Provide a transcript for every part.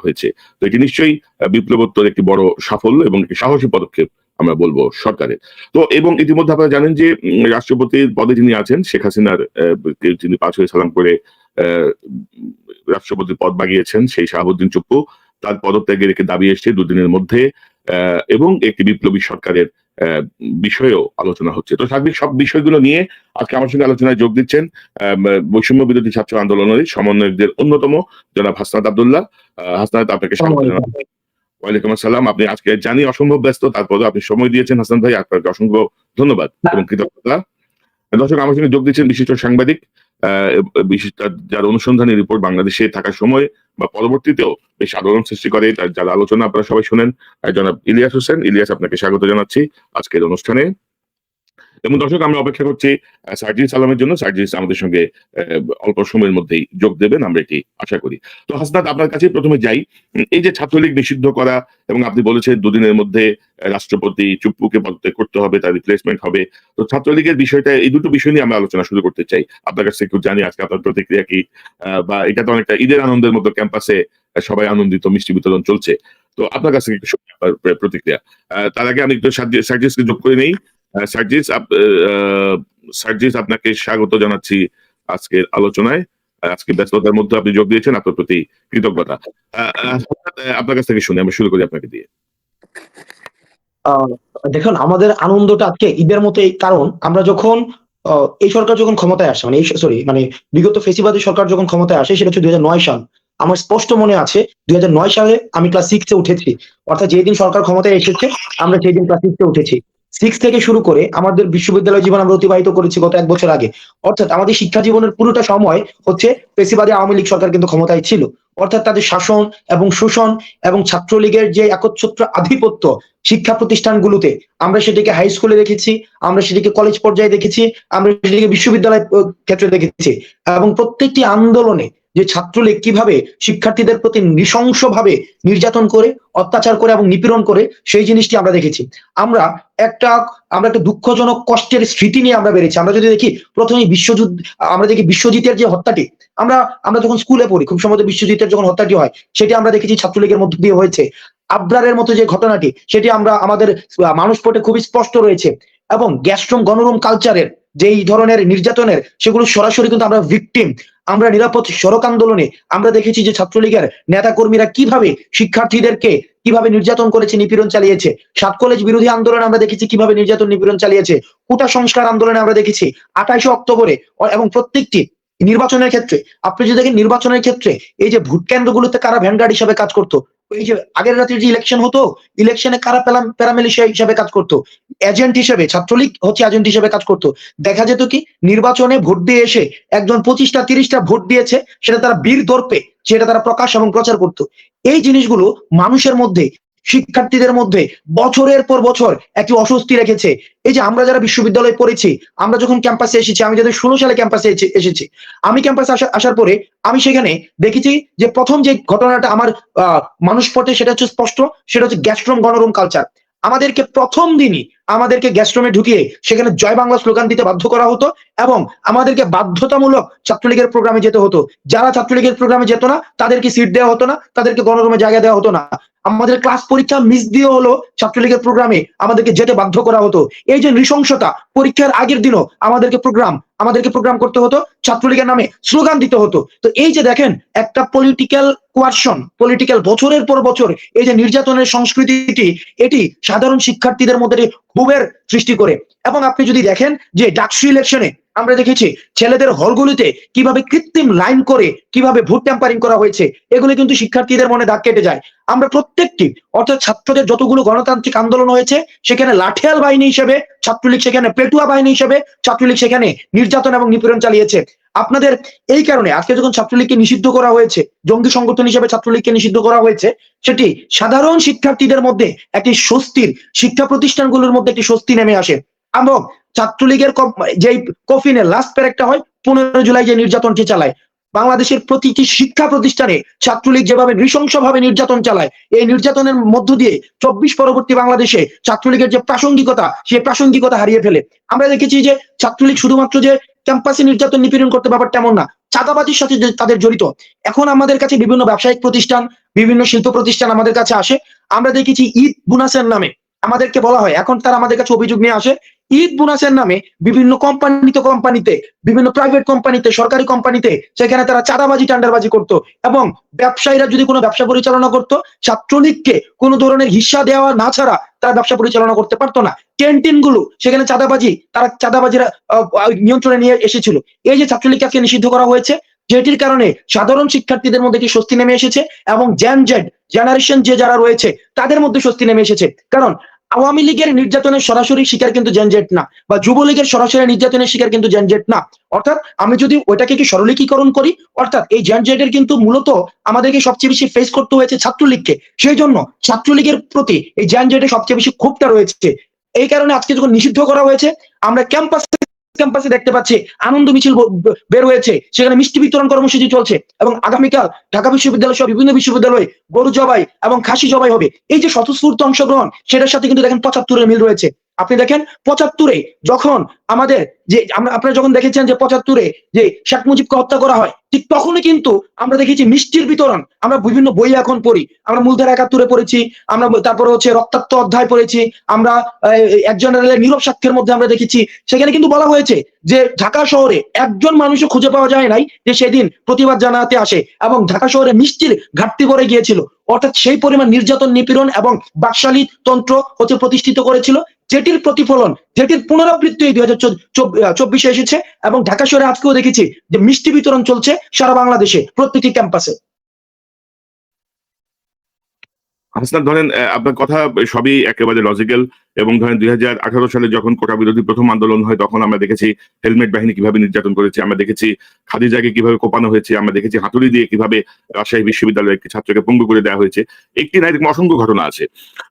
হয়েছে। তো এটি নিশ্চয়ই বিপ্লবোত্তর একটি বড় সাফল্য এবং একটি সাহসী পদক্ষেপ আমরা বলবো সরকারের। তো এবং ইতিমধ্যে আপনারা জানেন যে রাষ্ট্রপতির পদে যিনি আছেন শেখ হাসিনার যিনি ৫ ওয়াক্ত সালাম করে রাষ্ট্রপতির পদ বাগিয়েছেন সেই শাহাবুদ্দিন চুপ্পু, তার পদত্যাগের একটি দাবি এসছে দুদিনের মধ্যে এবং একটি বিপ্লবী সরকারের বিষয়েও আলোচনা হচ্ছে। তো সার্বিক সব বিষয়গুলো নিয়ে আজকে আমার সঙ্গে আলোচনায় যোগ দিচ্ছেন বৈষম্য বিরোধী ছাত্র আন্দোলনের সমন্বয়কদের অন্যতম জনাব হাসনাত আব্দুল্লাহ। হাসনাত, আপনাকে স্বাগত জানাচ্ছি। ওয়ালাইকুম আসসালাম। আপনি আজকে জানি অসম্ভব ব্যস্ত, তারপরেও আপনি সময় দিয়েছেন হাসান ভাই, আপনাকে অসংখ্য ধন্যবাদ এবং কৃতজ্ঞতা। দর্শক, আমার সঙ্গে যোগ দিচ্ছেন বিশিষ্ট সাংবাদিক, বিশিষ্ট যার অনুসন্ধানী রিপোর্ট বাংলাদেশে থাকার সময় বা পরবর্তীতেও বেশ আলোড়ন সৃষ্টি করে, যার আলোচনা আপনারা সবাই শোনেন, জনাব ইলিয়াস হোসেন। ইলিয়াস, আপনাকে স্বাগত জানাচ্ছি আজকের অনুষ্ঠানে। এবং দর্শক, আমরা অপেক্ষা করছি সার্জিস আলমের জন্য। সার্জিস আমাদের সঙ্গে অল্প সময়ের মধ্যেই যোগ দেবেন, আমরা এটি আশা করি। তো হাসনাত, আপনার কাছে প্রথমে যাই। এই যে ছাত্রলীগ নিষিদ্ধ করা এবং আপনি বলেছেন দুদিনের মধ্যে রাষ্ট্রপতি চুপ্পুকে পদত্যাগ করতে হবে, তার রিপ্লেসমেন্ট হবে। তো ছাত্রলীগের বিষয়টা, এই দুটো বিষয় নিয়ে আমরা আলোচনা শুরু করতে চাই। আপনার কাছে একটু জানি আজকে আপনার প্রতিক্রিয়া কি, বা এটা তো অনেকটা ঈদের আনন্দের মতো, ক্যাম্পাসে সবাই আনন্দিত, মিষ্টি বিতরণ চলছে। তো আপনার কাছে একটু প্রতিক্রিয়া। তার আগে আমি একটু সার্জিসকে যোগ করে নেই। সার্জিস, আপনাকে স্বাগত জানাচ্ছি আজকের আলোচনায়। আজকে ব্যস্ততার মধ্যে আপনি যোগ দিয়েছেন, আপনার প্রতি কৃতজ্ঞতা। আপনার কাছ থেকে শুনে আমরা শুরু করি আপনাকে দিয়ে। দেখুন, আমাদের আনন্দটা আজকে ঈদের মতোই, কারণ আমরা যখন এই সরকার যখন ক্ষমতায় আসে, মানে বিগত ফেসিবাদী সরকার যখন ক্ষমতায় আসে, সেটা হচ্ছে 2009 সাল। আমার স্পষ্ট মনে আছে 2009 সালে আমি ক্লাস 6 এ উঠেছি। অর্থাৎ যেদিন সরকার ক্ষমতায় এসেছে আমরা সেই দিন ক্লাস 6 এ উঠেছি। 6 থেকে শুরু করে আমাদের বিশ্ববিদ্যালয় জীবন আমরা অতিবাহিত করেছি গত 1 বছর আগে। অর্থাৎ আমাদের শিক্ষা জীবনের পুরোটা সময় হচ্ছে ফেসিবাদী আওয়ামী লীগ সরকার কিন্তু ক্ষমতায় ছিল। অর্থাৎ তাদের শাসন এবং শোষণ এবং ছাত্রলীগের যে একচ্ছত্র আধিপত্য শিক্ষা প্রতিষ্ঠানগুলোতে, আমরা সেটিকে হাই স্কুলে দেখেছি, আমরা সেটিকে কলেজ পর্যায়ে দেখেছি, আমরা সেটিকে বিশ্ববিদ্যালয় ক্ষেত্রে দেখেছি। এবং প্রত্যেকটি আন্দোলনে যে ছাত্রলীগ কিভাবে শিক্ষার্থীদের প্রতি নৃশংসভাবে নির্যাতন করে, অত্যাচার করে এবং নিপীড়ন করে, সেই জিনিসটি আমরা দেখেছি। আমরা একটা দুঃখজনক কষ্টের স্মৃতি নিয়ে আমরা বেড়েছি। আমরা যদি দেখি প্রথমে বিশ্বযুদ্ধ, আমরা দেখি বিশ্বজিতের যে হত্যাটি, আমরা যখন স্কুলে পড়ি খুব সম্ভবত বিশ্বজিতের যখন হত্যাটি হয় সেটি আমরা দেখেছি ছাত্রলীগের মধ্য দিয়ে হয়েছে। আবরারের মতো যে ঘটনাটি, সেটি আমরা আমাদের মানুষপটে খুবই স্পষ্ট রয়েছে। এবং গ্যাস্ট্রম গণরুম কালচারের যেই ধরনের নির্যাতনের, সেগুলো সরাসরি কিন্তু আমরা ভিকটিম। আমরা নিরাপদ সড়ক আন্দোলনে আমরা দেখেছি যে ছাত্রলীগের নেতাকর্মীরা কিভাবে শিক্ষার্থীদেরকে কিভাবে নির্যাতন করেছে, নিপীড়ন চালিয়েছে। 7 কলেজ বিরোধী আন্দোলনে আমরা দেখেছি কিভাবে নির্যাতন নিপীড়ন চালিয়েছে। কোটা সংস্কার আন্দোলনে আমরা দেখেছি 28 অক্টোবরে। এবং প্রত্যেকটি নির্বাচনের ক্ষেত্রে আপনি যদি দেখেন, নির্বাচনের ক্ষেত্রে এই যে ভোট কেন্দ্রগুলোতে কারা ভ্যানগার্ড হিসেবে কাজ করতো, এই যে আগের রাতের যে ইলেকশন হতো, ইলেকশনে কারা প্যারামিলিশিয়া হিসেবে কাজ করতো, এজেন্ট হিসেবে ছাত্রলীগ হচ্ছে এজেন্ট হিসেবে কাজ করতো। দেখা যেত কি নির্বাচনে ভোট দিয়ে এসে একজন 25টা 30টা ভোট দিয়েছে, সেটা তারা বীর দর্পে সেটা তারা প্রকাশ এবং প্রচার করতো। এই জিনিসগুলো মানুষের মধ্যে, শিক্ষার্থীদের মধ্যে বছরের পর বছর একটি অস্বস্তি রেখেছে। এই যে আমরা যারা বিশ্ববিদ্যালয়ে পড়েছি, আমরা যখন ক্যাম্পাসে এসেছি, আমি 2016 সালে ক্যাম্পাসে এসেছি, আমি ক্যাম্পাসে আসার পরে আমি সেখানে দেখেছি যে প্রথম যে ঘটনাটা আমার মানুষ পটে সেটা হচ্ছে স্পষ্ট, সেটা হচ্ছে গ্যাস্ট্রম গণরুম কালচার। আমাদেরকে প্রথম দিনই আমাদেরকে গ্যাস্ট্রমে ঢুকিয়ে সেখানে জয় বাংলা স্লোগান দিতে বাধ্য করা হতো এবং আমাদেরকে বাধ্যতামূলক ছাত্রলীগের প্রোগ্রামে যেতে হতো। যারা ছাত্রলীগের প্রোগ্রামে যেত না তাদেরকে সিট দেওয়া হতো না, তাদেরকে গণরুমে জায়গা দেওয়া হতো না। আমাদের ক্লাস পরীক্ষা মিস দিয়ে হলো ছাত্রলীগের প্রোগ্রামে আমাদেরকে যেতে বাধ্য করা হতো। এই যে নৃশংসতা, পরীক্ষার আগের দিনও আমাদেরকে প্রোগ্রাম করতে হতো, ছাত্রলীগের নামে স্লোগান দিতে হতো। তো এই যে দেখেন একটা পলিটিক্যাল কোয়ারশন, পলিটিক্যাল বছরের পর বছর এই যে নির্যাতনের সংস্কৃতিটি, এটি সাধারণ শিক্ষার্থীদের মধ্যে ক্ষোভের সৃষ্টি করে। এবং আপনি যদি দেখেন যে ডাকসু ইলেকশনে আমরা দেখেছি ছেলেদের হলগুলিতে কিভাবে কৃত্রিম লাইন করে কিভাবে ভোট ট্যাম্পারিং করা হয়েছে, এগুলো কিন্তু শিক্ষার্থীদের মনে দাগ কেটে যায়। আমরা প্রত্যেকটি, অর্থাৎ ছাত্রদের যতগুলো গণতান্ত্রিক আন্দোলন হয়েছে সেখানে লাঠিয়াল বাহিনী হিসেবে ছাত্রলীগ, সেখানে পেটুয়া বাহিনী হিসেবে ছাত্রলীগ সেখানে নির্যাতন এবং নিপীড়ন চালিয়েছে। আপনাদের এই কারণে আজকে যখন ছাত্রলীগকে নিষিদ্ধ করা হয়েছে, জঙ্গি সংগঠন হিসেবে ছাত্রলীগকে নিষিদ্ধ করা হয়েছে, সেটি সাধারণ শিক্ষার্থীদের মধ্যে একটি স্বস্তির, শিক্ষা প্রতিষ্ঠানগুলোর মধ্যে একটি স্বস্তি নেমে আসে। এবং ছাত্রলীগের যেই কফিনের লাস্ট প্যারেকটা হয় 15 জুলাই যে নির্যাতনটি চালায়, বাংলাদেশের প্রতিটি শিক্ষা প্রতিষ্ঠানে ছাত্রলীগ যেভাবে নৃশংসভাবে নির্যাতন চালায়, এই নির্যাতনের মধ্য দিয়ে 24 পরবর্তী বাংলাদেশে ছাত্রলীগের যে প্রাসঙ্গিকতা, সেই প্রাসঙ্গিকতা হারিয়ে ফেলে। আমরা দেখেছি যে ছাত্রলীগ শুধুমাত্র যে ক্যাম্পাসে নির্যাতন নিপীড়ন করতে ব্যাপারটা এমন না, চাঁদাবাজির সাথে তাদের জড়িত। এখন আমাদের কাছে বিভিন্ন ব্যবসায়িক প্রতিষ্ঠান, বিভিন্ন শিল্প প্রতিষ্ঠান আমাদের কাছে আসে। আমরা দেখেছি ঈদ বোনাসের নামে আমাদেরকে বলা হয়, এখন তারা আমাদের কাছে অভিযোগ নিয়ে আসে ঈদ বোনাসের নামে বিভিন্ন কোম্পানিতে, বিভিন্ন প্রাইভেট কোম্পানিতে, সরকারি কোম্পানিতে সেখানে তারা চাঁদাবাজি টেন্ডারবাজি করতো। এবং ব্যবসায়ীরা যদি কোনো ব্যবসা পরিচালনা করতো, ছাত্রলীগকে কোনো ধরনের হিস্সা দেওয়া না ছাড়া তারা ব্যবসা পরিচালনা করতে পারতো না। ক্যান্টিন গুলো সেখানে তারা চাঁদাবাজিরা নিয়ন্ত্রণে নিয়ে এসেছিল। এই যে ছাত্রলীগকে আজকে নিষিদ্ধ করা হয়েছে, যেটির কারণে সাধারণ শিক্ষার্থীদের মধ্যে একটি স্বস্তি নেমে এসেছে এবং জেনারেশন যে যারা রয়েছে তাদের মধ্যে স্বস্তি নেমে এসেছে। কারণ আওয়ামী লীগের নির্যাতনের সরাসরি শিকার কিন্তু জেনজেট না, বা যুবলীগের সরাসরি নির্যাতনের শিকার কিন্তু জেনজেট না। অর্থাৎ আমি যদি ওইটাকে কি সরলীকরণ করি, অর্থাৎ এই জেনজেটের কিন্তু মূলত আমাদেরকে সবচেয়ে বেশি ফেস করতে হয়েছে ছাত্রলীগকে। সেই জন্য ছাত্রলীগের প্রতি এই জেনজেটের সবচেয়ে বেশি ক্ষোভটা রয়েছে। এই কারণে আজকে যখন নিষিদ্ধ করা হয়েছে, আমরা ক্যাম্পাসে দেখতে পাচ্ছি আনন্দ মিছিল বের হয়েছে, সেখানে মিষ্টি বিতরণ কর্মসূচি চলছে এবং আগামীকাল ঢাকা বিশ্ববিদ্যালয় সহ বিভিন্ন বিশ্ববিদ্যালয়ে গরু জবাই এবং খাসি জবাই হবে। এই যে স্বতঃস্ফূর্ত অংশগ্রহণ, সেটার সাথে কিন্তু দেখেন ৭৫-এর মিল রয়েছে। আপনি দেখেন ৭৫-এ যখন আমাদের যে আপনারা যখন দেখেছেন যে ৭৫-এ যে শেখ মুজিবকে হত্যা করা হয়, ঠিক তখনই কিন্তু আমরা দেখেছি মিষ্টির বিতরণ। আমরা বিভিন্ন বই এখন পড়ি, আমরা মূলধারা ৭১-এ পড়েছি, আমরা তারপরে হচ্ছে রক্তাক্ত অধ্যায় পড়েছি, আমরা এক জেনারেলের নীরব সাক্ষ্যের মধ্যে আমরা দেখেছি, সেখানে কিন্তু বলা হয়েছে যে ঢাকা শহরে একজন মানুষও খুঁজে পাওয়া যায় নাই যে সেদিন প্রতিবাদ জানাতে আসে, এবং ঢাকা শহরে মিষ্টির ঘাটতি পড়ে গিয়েছিল। অর্থাৎ সেই পরিমাণ নির্যাতন, নিপীড়ন এবং বাকশালী তন্ত্র হচ্ছে প্রতিষ্ঠিত করেছিল, যেটির প্রতিফলন, যেটির পুনরাবৃত্তি 2024-এ এসেছে। এবং ঢাকা শহরে আজকেও দেখেছি যে মিষ্টি বিতরণ চলছে সারা বাংলাদেশে প্রত্যেকটি ক্যাম্পাসে। হাসনাত, ধরেন আপনার কথা সবই একেবারে লজিক্যাল, এবং ধরেন 2018 সালে যখন কোটা বিরোধী প্রথম আন্দোলন হয় তখন আমরা দেখেছি হেলমেট বাহিনী কিভাবে নির্যাতন করেছে, আমরা দেখেছি খাদিজাকে কিভাবে কোপানো হয়েছে, আমরা দেখেছি হাতুড়ি দিয়ে কিভাবে রাজশাহী বিশ্ববিদ্যালয়ের একটি ছাত্রকে পঙ্গু করে দেওয়া হয়েছে। একটি না, এরকম অসংখ্য ঘটনা আছে।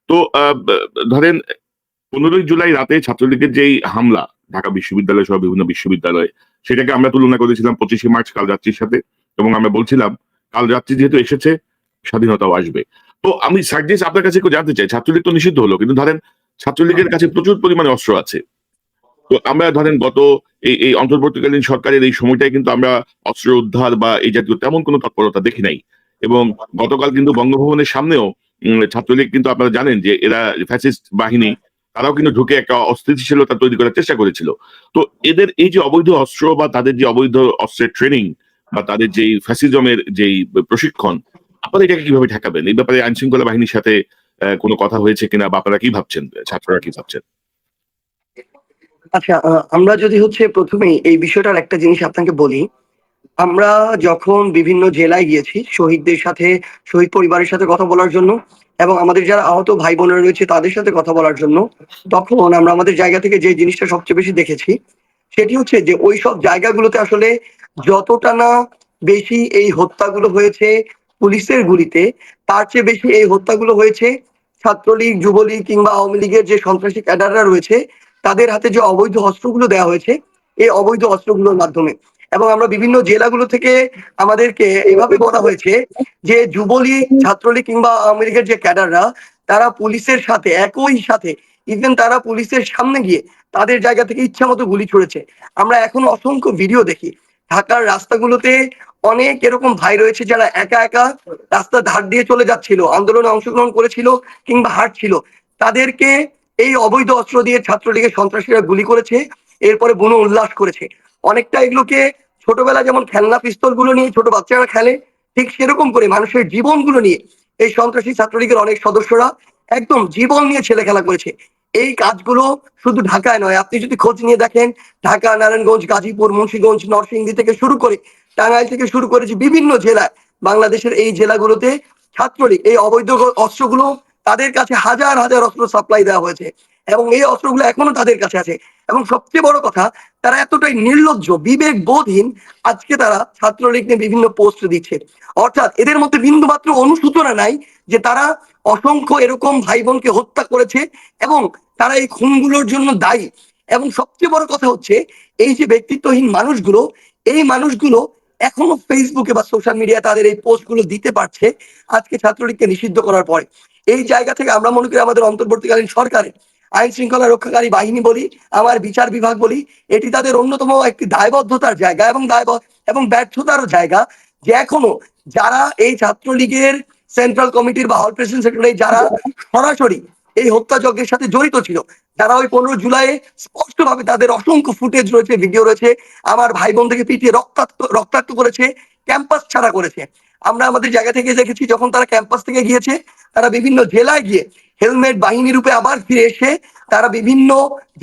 তো ধরেন 15ই জুলাই রাতে ছাত্রলীগের যেই হামলা ঢাকা বিশ্ববিদ্যালয় সহ বিভিন্ন বিশ্ববিদ্যালয়ে, সেটাকে আমরা তুলনা করেছিলাম 25শে মার্চ কাল রাত্রির সাথে, এবং আমরা বলছিলাম কাল রাত্রি যেহেতু এসেছে, স্বাধীনতাও আসবে। তো আমি সার্জিস আপনার কাছে একটু জানতে চাই, ছাত্রলীগ তো নিষিদ্ধ হলো, কিন্তু ধরেন ছাত্রলীগের কাছে প্রচুর পরিমাণে অস্ত্র আছে। তো আমরা ধরেন গত এই অন্তর্বর্তীকালীন সরকারের এই সময়টায় কিন্তু আমরা অস্ত্র উদ্ধার বা এই জাতীয় তেমন কোনো তৎপরতা দেখি নাই। এবং গতকাল কিন্তু বঙ্গভবনের সামনেও ছাত্রলীগ, কিন্তু আপনারা জানেন যে এরা ফ্যাসিস্ট বাহিনী, তারাও কিন্তু ঢুকে একটা অস্থিতিশীলতা তৈরি করার চেষ্টা করেছিল। তো এদের এই যে অবৈধ অস্ত্র বা তাদের যে অবৈধ অস্ত্রের ট্রেনিং বা তাদের যেই ফ্যাসিজমের যেই প্রশিক্ষণ, আপনারা এটাকে কিভাবে ঠেকাবেন? এই ব্যাপারে আইন শৃঙ্খলা বাহিনীর সাথে কোনো কথা হয়েছে কিনা, বা আপনারা কি ভাবছেন, ছাত্ররা কি ভাবছেন? আচ্ছা, আমরা যদি প্রথমেই এই বিষয়টার একটা জিনিস আপনাকে বলি। আমরা যখন বিভিন্ন জেলায় গিয়েছি শহীদদের সাথে, শহীদ পরিবারের সাথে কথা বলার জন্য, এবং আমাদের যারা আহত ভাই বোনেরা রয়েছে তাদের সাথে কথা বলার জন্য, তখন আমরা আমাদের জায়গা থেকে যে জিনিসটা সবচেয়ে বেশি দেখেছি সেটি হচ্ছে যে ওই সব জায়গাগুলোতে আসলে যতটা না বেশি এই হত্যাগুলো হয়েছে পুলিশের গুলিতে, তার চেয়ে বেশি এই হত্যাগুলো হয়েছে ছাত্রলীগ, যুবলীগ কিংবা আওয়ামী লীগের যে সন্ত্রাসী ক্যাডাররা রয়েছে তাদের হাতে যে অবৈধ অস্ত্রগুলো দেওয়া হয়েছে এই অবৈধ অস্ত্রগুলোর মাধ্যমে। এবং আমরা বিভিন্ন জেলাগুলো থেকে আমাদেরকে এভাবে বলা হয়েছে যে যুবলীগ, ছাত্রলীগ কিংবা আওয়ামী লীগের যে ক্যাডাররা তারা পুলিশের সাথে একই সাথে, ইভেন তারা পুলিশের সামনে গিয়ে তাদের জায়গা থেকে ইচ্ছা মতো গুলি ছুড়েছে। আমরা এখন অসংখ্য ভিডিও দেখি ঢাকার রাস্তাগুলোতে অনেক এরকম ভাই রয়েছে যারা একা একা রাস্তা ধার দিয়ে চলে যাচ্ছিল, আন্দোলনে অংশগ্রহণ করেছিল কিংবা হাঁটছিল, তাদেরকে এই অবৈধ অস্ত্র দিয়ে ছাত্রলীগের সন্ত্রাসীরা গুলি করেছে, এরপরে বুনো উল্লাস করেছে। অনেকটা এগুলোকে ছোটবেলায় যেমন খেলনা পিস্তল গুলো নিয়ে ছোট বাচ্চারা খেলে, ঠিক সেরকম করে মানুষের জীবনগুলো নিয়ে এই সন্ত্রাসী ছাত্রলীগের অনেক সদস্যরা একদম জীবন নিয়ে ছেলে খেলা করেছে। এই কাজগুলো শুধু ঢাকায় নয়, আপনি যদি খোঁজ নিয়ে দেখেন ঢাকা, নারায়ণগঞ্জ, গাজীপুর, মুন্সিগঞ্জ, নরসিংদী থেকে শুরু করে টাঙ্গাইল থেকে শুরু করে যে বিভিন্ন জেলায়, বাংলাদেশের এই জেলাগুলোতে ছাত্রলীগ এই অবৈধ অস্ত্রগুলো, তাদের কাছে হাজার হাজার অস্ত্র সাপ্লাই দেওয়া হয়েছে এবং এই অস্ত্রগুলো এখনো তাদের কাছে আছে। এবং সবচেয়ে বড় কথা, তারা এতটাই নির্লজ্জ, বিবেক বোধহীন, আজকে তারা ছাত্রলীগ নিয়ে বিভিন্ন পোস্ট দিচ্ছে। অর্থাৎ এদের মধ্যে বিন্দু মাত্র অনুশোচনা নাই যে তারা অসংখ্য এরকম ভাই বোনকে হত্যা করেছে এবং তারা এই খুনগুলোর জন্য দায়ী। এবং সবচেয়ে বড় কথা হচ্ছে এই যে ব্যক্তিত্বহীন মানুষগুলো, এই মানুষগুলো এখনো ফেসবুকে বা সোশ্যাল মিডিয়ায় তাদের এই পোস্ট গুলো দিতে পারছে আজকে ছাত্রলীগকে নিষিদ্ধ করার পরে। এই জায়গা থেকে আমরা মনে করি আমাদের অন্তর্বর্তীকালীন সরকারের আইন শৃঙ্খলা রক্ষাকারী বাহিনী বলি, আমার বিচার বিভাগ বলি, এটি তাদের অন্যতম একটি দায়বদ্ধতার জায়গা এবং ব্যর্থতার জায়গা, যে এখনো যারা এই ছাত্রলীগের সেন্ট্রাল কমিটির বা হল প্রেসিডেন্ট সেক্রেটারি যারা সরাসরি এই হত্যাযজ্ঞের সাথে জড়িত ছিল, যারা ওই 15 জুলাই স্পষ্টভাবে তাদের অসংখ্য ফুটেজ রয়েছে, ভিডিও রয়েছে, আমার ভাই বোন থেকে পিটিয়ে রক্তাক্ত করেছে, ক্যাম্পাস ছাড়া করেছে। আমরা আমাদের জায়গা থেকে দেখেছি যখন তারা ক্যাম্পাস থেকে গিয়েছে, তারা বিভিন্ন জেলায় গিয়ে হেলমেট বাহিনী রূপে আবার ফিরে এসে তারা বিভিন্ন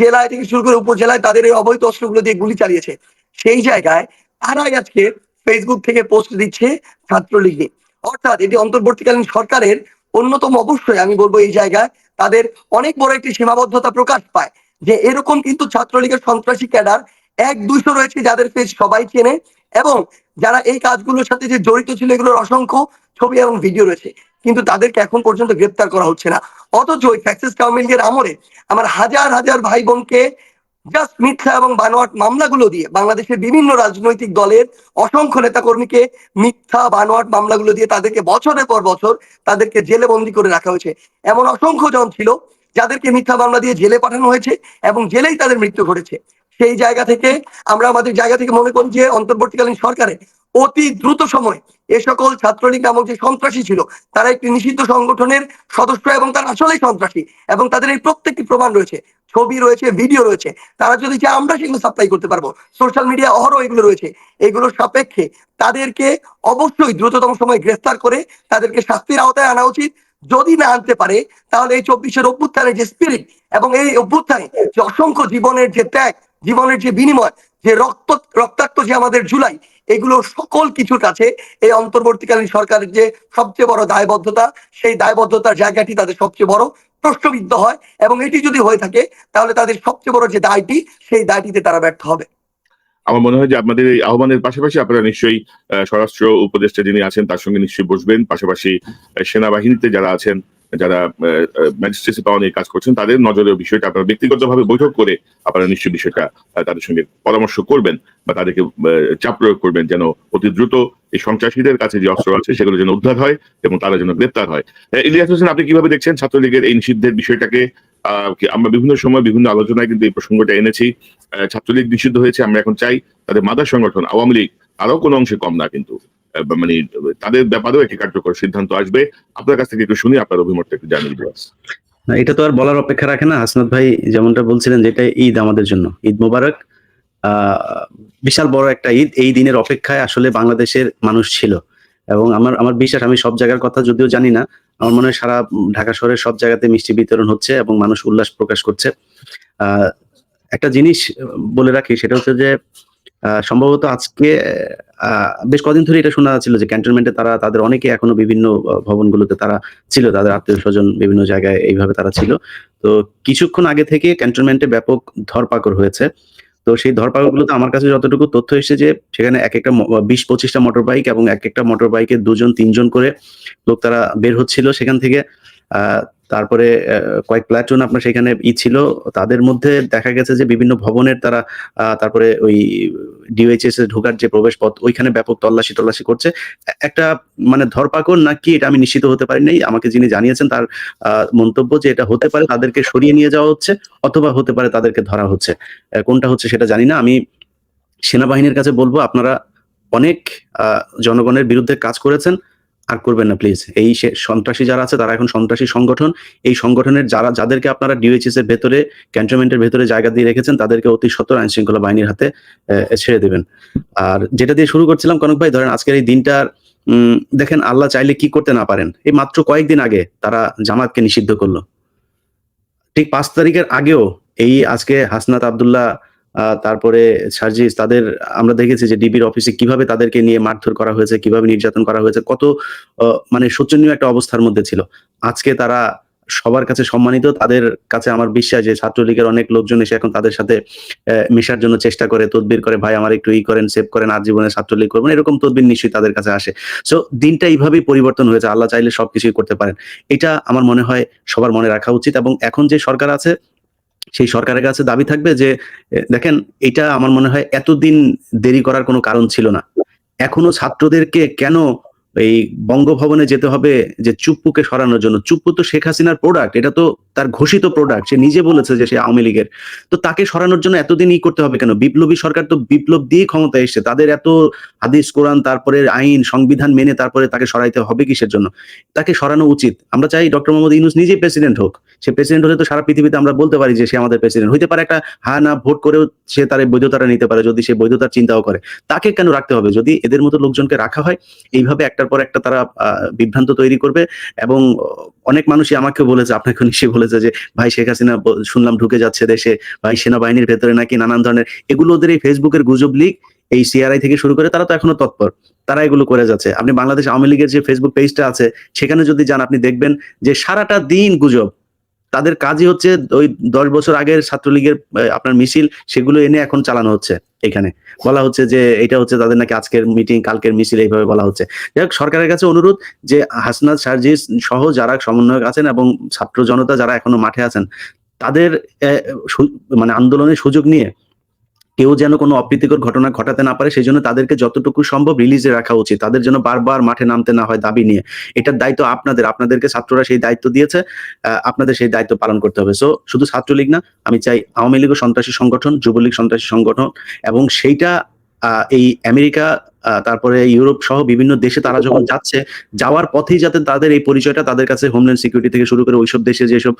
জেলায় থেকে শুরু করে উপজেলায় তাদের এই অবৈধ অস্ত্রগুলো দিয়ে গুলি চালিয়েছে। সেই জায়গায় তারাই আজকে ফেসবুক থেকে পোস্ট দিচ্ছে ছাত্রলীগ নিয়ে। অর্থাৎ এটি অন্তর্বর্তীকালীন সরকারের অন্যতম, অবশ্যই আমি বলবো এই জায়গায় তাদের অনেক বড় একটি সীমাবদ্ধতা প্রকাশ পায়, যে এরকম কিন্তু ছাত্রলীগের সন্ত্রাসী ক্যাডার 1-200 রয়েছে যাদের ফেস সবাই চেনে, এবং যারা এই কাজগুলোর সাথে যে জড়িত ছিল এগুলোর অসংখ্য ছবি এবং ভিডিও রয়েছে, কিন্তু তাদেরকে এখন পর্যন্ত গ্রেপ্তার করা হচ্ছে না। অথচ ওই ফ্যাক্সিস্ট আওয়ামী লীগের আমলে আমার হাজার হাজার ভাই বোনকে জাস্ট মিথ্যা এবং বানোয়াট মামলাগুলো দিয়ে, বাংলাদেশের বিভিন্ন রাজনৈতিক দলের অসংখ্য নেতাকর্মীকে মিথ্যা বানোয়াট মামলাগুলো দিয়ে তাদেরকে বছরের পর বছর তাদেরকে জেলে বন্দি করে রাখা হয়েছে। এমন অসংখ্য জন ছিল যাদেরকে মিথ্যা মামলা দিয়ে জেলে পাঠানো হয়েছে এবং জেলেই তাদের মৃত্যু ঘটেছে। সেই জায়গা থেকে আমরা আমাদের জায়গা থেকে মনে করি যে অন্তর্বর্তীকালীন সরকারে অতি দ্রুত সময় এ সকল ছাত্রলীগ নামক যে সন্ত্রাসী ছিল, তারা একটি নিষিদ্ধ সংগঠনের সদস্য এবং তারা আসলেই সন্ত্রাসী, এবং তাদের এই প্রত্যেকটি প্রমাণ রয়েছে, ছবি রয়েছে, ভিডিও রয়েছে। তারা যদি চায় আমরা সেগুলো সাপ্লাই করতে পারবো, সোশ্যাল মিডিয়া অহরহ এগুলো রয়েছে। এগুলোর সাপেক্ষে তাদেরকে অবশ্যই দ্রুততম সময় গ্রেফতার করে তাদেরকে শাস্তির আওতায় আনা উচিত। যদি না আনতে পারে তাহলে এই 24-এর অভ্যুত্থানের যে স্পিরিট এবং এই অভ্যুত্থানে যে অসংখ্য জীবনের যে ত্যাগ, জীবনের যে বিনিময়, যে রক্তাক্ত যে আমাদের জুলাই, এগুলো সকল কিছুর কাছে এই অন্তর্বর্তীকালীন সরকারের যে সবচেয়ে বড় দায়বদ্ধতা, সেই দায়বদ্ধতার জায়গাটি তাদের সবচেয়ে বড় প্রশ্নবিদ্ধ হয়, এবং এটি যদি হয়ে থাকে তাহলে তাদের সবচেয়ে বড় যে দায়টি, সেই দায়টিতে তারা ব্যর্থ হবে। আমার মনে হয় যে আপনাদের এই আহ্বানের পাশাপাশি আপনারা নিশ্চয়ই স্বরাষ্ট্র উপদেষ্টা যিনি আছেন তার সঙ্গে নিশ্চয়ই বসবেন, পাশাপাশি সেনাবাহিনীতে যারা আছেন, যারা ম্যাজিস্ট্রেসি পাওয়া নিয়ে কাজ করছেন, তাদের নজরের বিষয়টা আপনারা ব্যক্তিগতভাবে বৈঠক করে আপনারা নিশ্চয়ই বিষয়টা তাদের সঙ্গে পরামর্শ করবেন বা তাদেরকে চাপ প্রয়োগ করবেন যেন অতি দ্রুত এই সন্ত্রাসীদের কাছে যে অস্ত্র আছে সেগুলো যেন উদ্ধার হয় এবং তারা যেন গ্রেপ্তার হয়। ইলিয়াস হোসেন, আপনি কিভাবে দেখছেন ছাত্রলীগের এই নিষিদ্ধের বিষয়টাকে? আমরা বিভিন্ন সময় বিভিন্ন আলোচনায় কিন্তু এই প্রসঙ্গটা এনেছি। ছাত্রলীগ নিষিদ্ধ হয়েছে, আমরা এখন চাই তাদের মাদার সংগঠন আওয়ামী লীগ আরো কোনো অংশে কম না, কিন্তু মানে তাদের ব্যাপারেও একটি কার্যকর সিদ্ধান্ত আসবে। আপনার কাছ থেকে একটু শুনি, আপনার অভিমতটা একটু জানিয়ে দিন। না, এটা তো আর বলার অপেক্ষা রাখে না। হাসনাত ভাই যেমনটা বলছিলেন যে এটা ঈদ, আমাদের জন্য ঈদ মোবারক, বিশাল বড় একটা ঈদ। এই দিনের অপেক্ষায় আসলে বাংলাদেশের মানুষ ছিল, এবং আমার বিশ্বাস, আমি সব জায়গার কথা যদিও জানি না, আমার মনে হয় সারা ঢাকা শহরের সব জায়গাতে মিষ্টি বিতরণ হচ্ছে এবং মানুষ উল্লাস প্রকাশ করছে। একটা জিনিস বলে রাখি, সেটা হচ্ছে যে সম্ভবত আজকে বেশ কদিন ধরে এটা শোনা যাচ্ছিল যে ক্যান্টনমেন্টে তাদের অনেকে এখনো বিভিন্ন ভবনগুলোতে তারা ছিল, তাদের আত্মীয় স্বজন বিভিন্ন জায়গায় এইভাবে তারা ছিল। তো কিছুক্ষণ আগে থেকে ক্যান্টনমেন্টে ব্যাপক ধরপাকড় হয়েছে। তো সেই ধরপাকড়গুলোতে আমার কাছে যতটুকু তথ্য এসেছে যে সেখানে এক একটা 20-25টা মোটর বাইক, এবং এক একটা মোটর বাইকে 2-3জন করে লোক তারা বের হচ্ছিল সেখান থেকে। তারপরে কয়েক প্লাটুন আপনার সেখানে ছিল, তাদের মধ্যে দেখা গেছে যে বিভিন্ন ভবনের তারা তারপরে ওই ডিওএইচএস এর ঢোকার যে প্রবেশ পথ, ওইখানে ব্যাপক তল্লাশি করছে। একটা মানে ধরপাকড় নাকি এটা আমি নিশ্চিত হতে পারি নাই। আমাকে যিনি জানিয়েছেন তার মন্তব্য যে এটা হতে পারে তাদেরকে সরিয়ে নিয়ে যাওয়া হচ্ছে, অথবা হতে পারে তাদেরকে ধরা হচ্ছে। কোনটা হচ্ছে সেটা জানি না। আমি সেনাবাহিনীর কাছে বলবো, আপনারা অনেক জনগণের বিরুদ্ধে কাজ করেছেন, আর করবেন না প্লিজ। এই সন্ত্রাসী যারা আছে তারা এখন সন্ত্রাসী সংগঠন। এই সংগঠনের যাদেরকে আপনারা ডিওএইচএস এর ভেতরে, ক্যান্টনমেন্টের ভেতরে জায়গা দিয়ে রেখেছেন, তাদেরকে অতি সত্বর আইন শৃঙ্খলা বাহিনীর হাতে ছেড়ে দেবেন। আর যেটা দিয়ে শুরু করছিলাম কনক ভাই, ধরেন আজকের এই দিনটার দেখেন আল্লাহ চাইলে কি করতে না পারেন। এই মাত্র কয়েকদিন আগে তারা জামাতকে নিষিদ্ধ করলো, ঠিক 5 তারিখের আগেও এই আজকে হাসনাত আব্দুল্লাহ, তারপরে সার্জিস, তাদের আমরা দেখেছি যে ডিবির অফিসে কিভাবে তাদেরকে নিয়ে মারধর করা হয়েছে, কিভাবে নির্যাতন করা হয়েছে, কত মানে শোচনীয় একটা অবস্থার মধ্যে ছিল। আজকে তারা সবার কাছে সম্মানিত। তাদের কাছে আমার বিশ্বাস যে ছাত্রলীগের অনেক লোকজন এসে এখন তাদের সাথে মেশার জন্য চেষ্টা করে, তদবির করে, ভাই আমার একটু করেন, সেভ করেন, আর জীবনে ছাত্রলীগ করবেন, এরকম তদবির নিশ্চয়ই তাদের কাছে আসে। সো দিনটা এইভাবেই পরিবর্তন হয়েছে। আল্লাহ চাইলে সবকিছুই করতে পারেন, এটা আমার মনে হয় সবার মনে রাখা উচিত। এবং এখন যে সরকার আছে সেই সরকারের কাছে দাবি থাকবে যে দেখেন, এটা আমার মনে হয় এতদিন দেরি করার কোনো কারণ ছিল না। এখনো ছাত্রদেরকে কেন এই বঙ্গভবনে যেতে হবে যে চুপ্পুকে সরানোর জন্য। চুপ্পু তো শেখ হাসিনার প্রোডাক্ট, এটা তো তার ঘোষিত প্রোডাক্ট, সে নিজে বলেছে যে সে আওয়ামী লীগের। তো তাকে সরানোর জন্য এতদিন করতে হবে কেন? বিপ্লবী সরকার তো বিপ্লব দিয়ে ক্ষমতায় এসেছে, তাদের এত হাদিস কোরআন তারপরে আইন সংবিধান মেনে তারপরে তাকে সরাইতে হবে কিসের জন্য? তাকে সরানো উচিত। আমরা চাই ডক্টর মোহাম্মদ ইউনূস নিজেই প্রেসিডেন্ট হোক। সে প্রেসিডেন্ট হলে তো সারা পৃথিবীতে আমরা বলতে পারি যে সে আমাদের প্রেসিডেন্ট হইতে পারে। একটা হ্যাঁ না ভোট করেও সে তার বৈধতাটা নিতে পারে যদি সে বৈধতার চিন্তাও করে। তাকে কেন রাখতে হবে? যদি এদের মতো লোকজনকে রাখা হয় এইভাবে একটার পর একটা তারা বিভ্রান্ত তৈরি করবে। এবং অনেক মানুষই আমাকে বলেছে, আপনাকে নিশ্চয়ই বলেছে যে ভাই শেখ হাসিনা শুনলাম ঢুকে যাচ্ছে দেশে, ভাই সেনাবাহিনীর ভেতরে নাকি নানান ধরনের, এগুলো ওদের এই ফেসবুকের গুজব লিগ, এই সিআরআই থেকে শুরু করে তারা তো এখনো তৎপর, তারা এগুলো করে যাচ্ছে। আপনি বাংলাদেশ আওয়ামী লীগের যে ফেসবুক পেজটা আছে সেখানে যদি যান আপনি দেখবেন যে সারাটা দিন গুজব। তাদের কাজই হচ্ছে ওই 10 বছর আগের ছাত্রলীগের আপনার মিছিল, সেগুলো এনে এখন চালানো হচ্ছে। এখানে বলা হচ্ছে যে এটা হচ্ছে তাদের নাকি আজকের মিটিং, কালকের মিছিল, এইভাবে বলা হচ্ছে। যাই হোক, সরকারের কাছে অনুরোধ যে হাসনাত, সার্জিস সহ যারা সমন্বয়ক আছেন এবং ছাত্র জনতা যারা এখনো মাঠে আছেন, তাদের মানে আন্দোলনের সুযোগ নিয়ে কেউ যেন কোনো অপ্রীতিকর ঘটনা ঘটাতে না পারে, সেই জন্য তাদেরকে যতটুকু সম্ভব রিলিজে রাখা উচিত। তাদের জন্য বারবার মাঠে নামতে না হয় দাবি নিয়ে। এটার দায়িত্ব আপনাদেরকে ছাত্ররা সেই দায়িত্ব দিয়েছে, আপনাদের সেই দায়িত্ব পালন করতে হবে। সো শুধু ছাত্রলীগ না, আমি চাই আওয়ামী লীগও সন্ত্রাসী সংগঠন, যুবলীগ সন্ত্রাসী সংগঠন, এবং সেইটা এই আমেরিকা তারপরে ইউরোপ সহ বিভিন্ন দেশে তারা যখন যাচ্ছে, যাওয়ার পথেই যাতে তাদের এই পরিচয়টা তাদের কাছে হোমল্যান্ড সিকিউরিটি থেকে শুরু করে ওইসব দেশে যেসব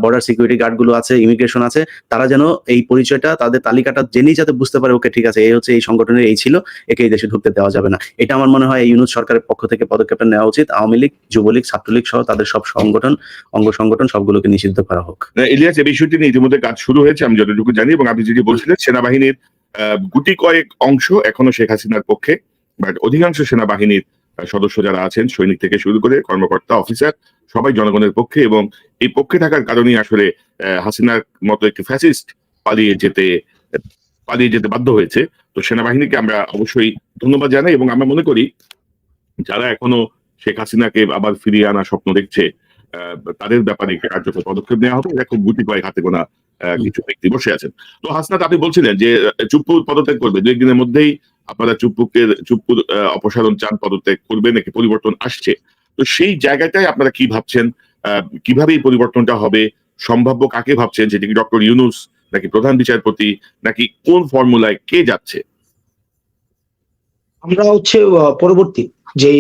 বর্ডার সিকিউরিটি গার্ড গুলো আছে, ইমিগ্রেশন আছে, তারা যেন এই পরিচয়টা, তাদের তালিকাটা জেনেই যাতে বুঝতে পারে ওকে ঠিক আছে এই হচ্ছে এই সংগঠনের এই ছিল, একে এই দেশে ঢুকতে দেওয়া যাবে না। এটা আমার মনে হয় ইউনূস সরকারের পক্ষ থেকে পদক্ষেপটা নেওয়া উচিত। আওয়ামী লীগ, যুবলীগ, ছাত্রলীগ সহ তাদের সব সংগঠন, অঙ্গ সংগঠন সবগুলোকে নিষিদ্ধ করা হোক। ইলিয়াস, এই বিষয়টি নিয়ে ইতিমধ্যে কাজ শুরু হয়েছে আমি যতটুকু জানি, এবং আপনি যেটি বলছিলেন সেনাবাহিনীর গুটি কয়েক অংশ এখনো শেখ হাসিনার পক্ষে, বাট অধিকাংশ সেনাবাহিনীর সদস্য যারা আছেন, সৈনিক থেকে শুরু করে কর্মকর্তা, অফিসার, সবাই জনগণের পক্ষে। এবং এই পক্ষে থাকার কারণেই আসলে হাসিনার মতো একটি ফ্যাসিস্ট পালিয়ে যেতে বাধ্য হয়েছে। তো সেনাবাহিনীকে আমরা অবশ্যই ধন্যবাদ জানাই, এবং আমরা মনে করি যারা এখনো শেখ হাসিনাকে আবার ফিরিয়ে আনার স্বপ্ন দেখছে তাদের ব্যাপারে কার্যকর পদক্ষেপ নেওয়া হবে। এটা খুব গুটি কয়েক হাতে গোনা কিছু ব্যক্তি বসে আছেন। তো হাসনাত, আপনি বলছিলেন যে চুপ্পুর পদত্যাগ করবে 2-1 দিনের মধ্যেই, আপনারা চুপ্পুর অপসারণ চান, পদত্যাগ করবে নাকি পরিবর্তন আসছে? তো সেই জায়গাটায় আপনারা কি ভাবছেন, কিভাবে এই পরিবর্তনটা হবে, সম্ভাব্য কাকে ভাবছেন, সেটা কি ডক্টর ইউনূস নাকি প্রধান বিচারপতি, নাকি কোন ফর্মুলায় কে যাচ্ছে? আমরা পরবর্তী যে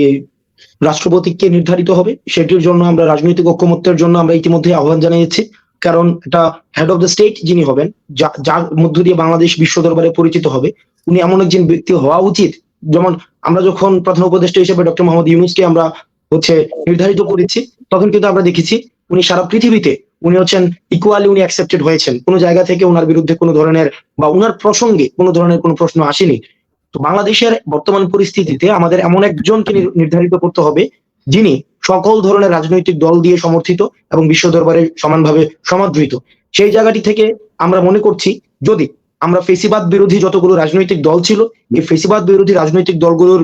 রাষ্ট্রপতিকে নির্ধারিত হবে সেটির জন্য আমরা রাজনৈতিক ঐকমত্যের জন্য আমরা ইতিমধ্যে আহ্বান জানিয়েছি। কারণ এটা হেড অফ দ্য স্টেট যিনি হবেন, যার মধ্য দিয়ে বাংলাদেশ বিশ্ব দরবারে পরিচিত হবে, উনি এমন একজন ব্যক্তি হওয়া উচিত। যেমন আমরা যখন প্রধান উপদেষ্টা হিসেবে ডক্টর মোহাম্মদ ইউনূসকে আমরা নির্ধারিত করেছি, তখন কিন্তু আমরা দেখেছি উনি সারা পৃথিবীতে উনি ইকুয়ালি উনি অ্যাকসেপ্টেড হয়েছেন। কোনো জায়গা থেকে ওনার বিরুদ্ধে কোনো ধরনের বা ওনার প্রসঙ্গে কোনো ধরনের কোনো প্রশ্ন আসেনি। তো বাংলাদেশের বর্তমান পরিস্থিতিতে আমাদের এমন একজনকে নির্ধারিত করতে হবে যিনি সকল ধরনের রাজনৈতিক দল দিয়ে সমর্থিত এবং বিশ্ব দরবারে সমানভাবে সমাদৃত। সেই জায়গাটি থেকে আমরা মনে করছি, যদি আমরা ফেসিবাদ বিরোধী যতগুলো রাজনৈতিক দল ছিল, এই ফেসিবাদ বিরোধী রাজনৈতিক দলগুলোর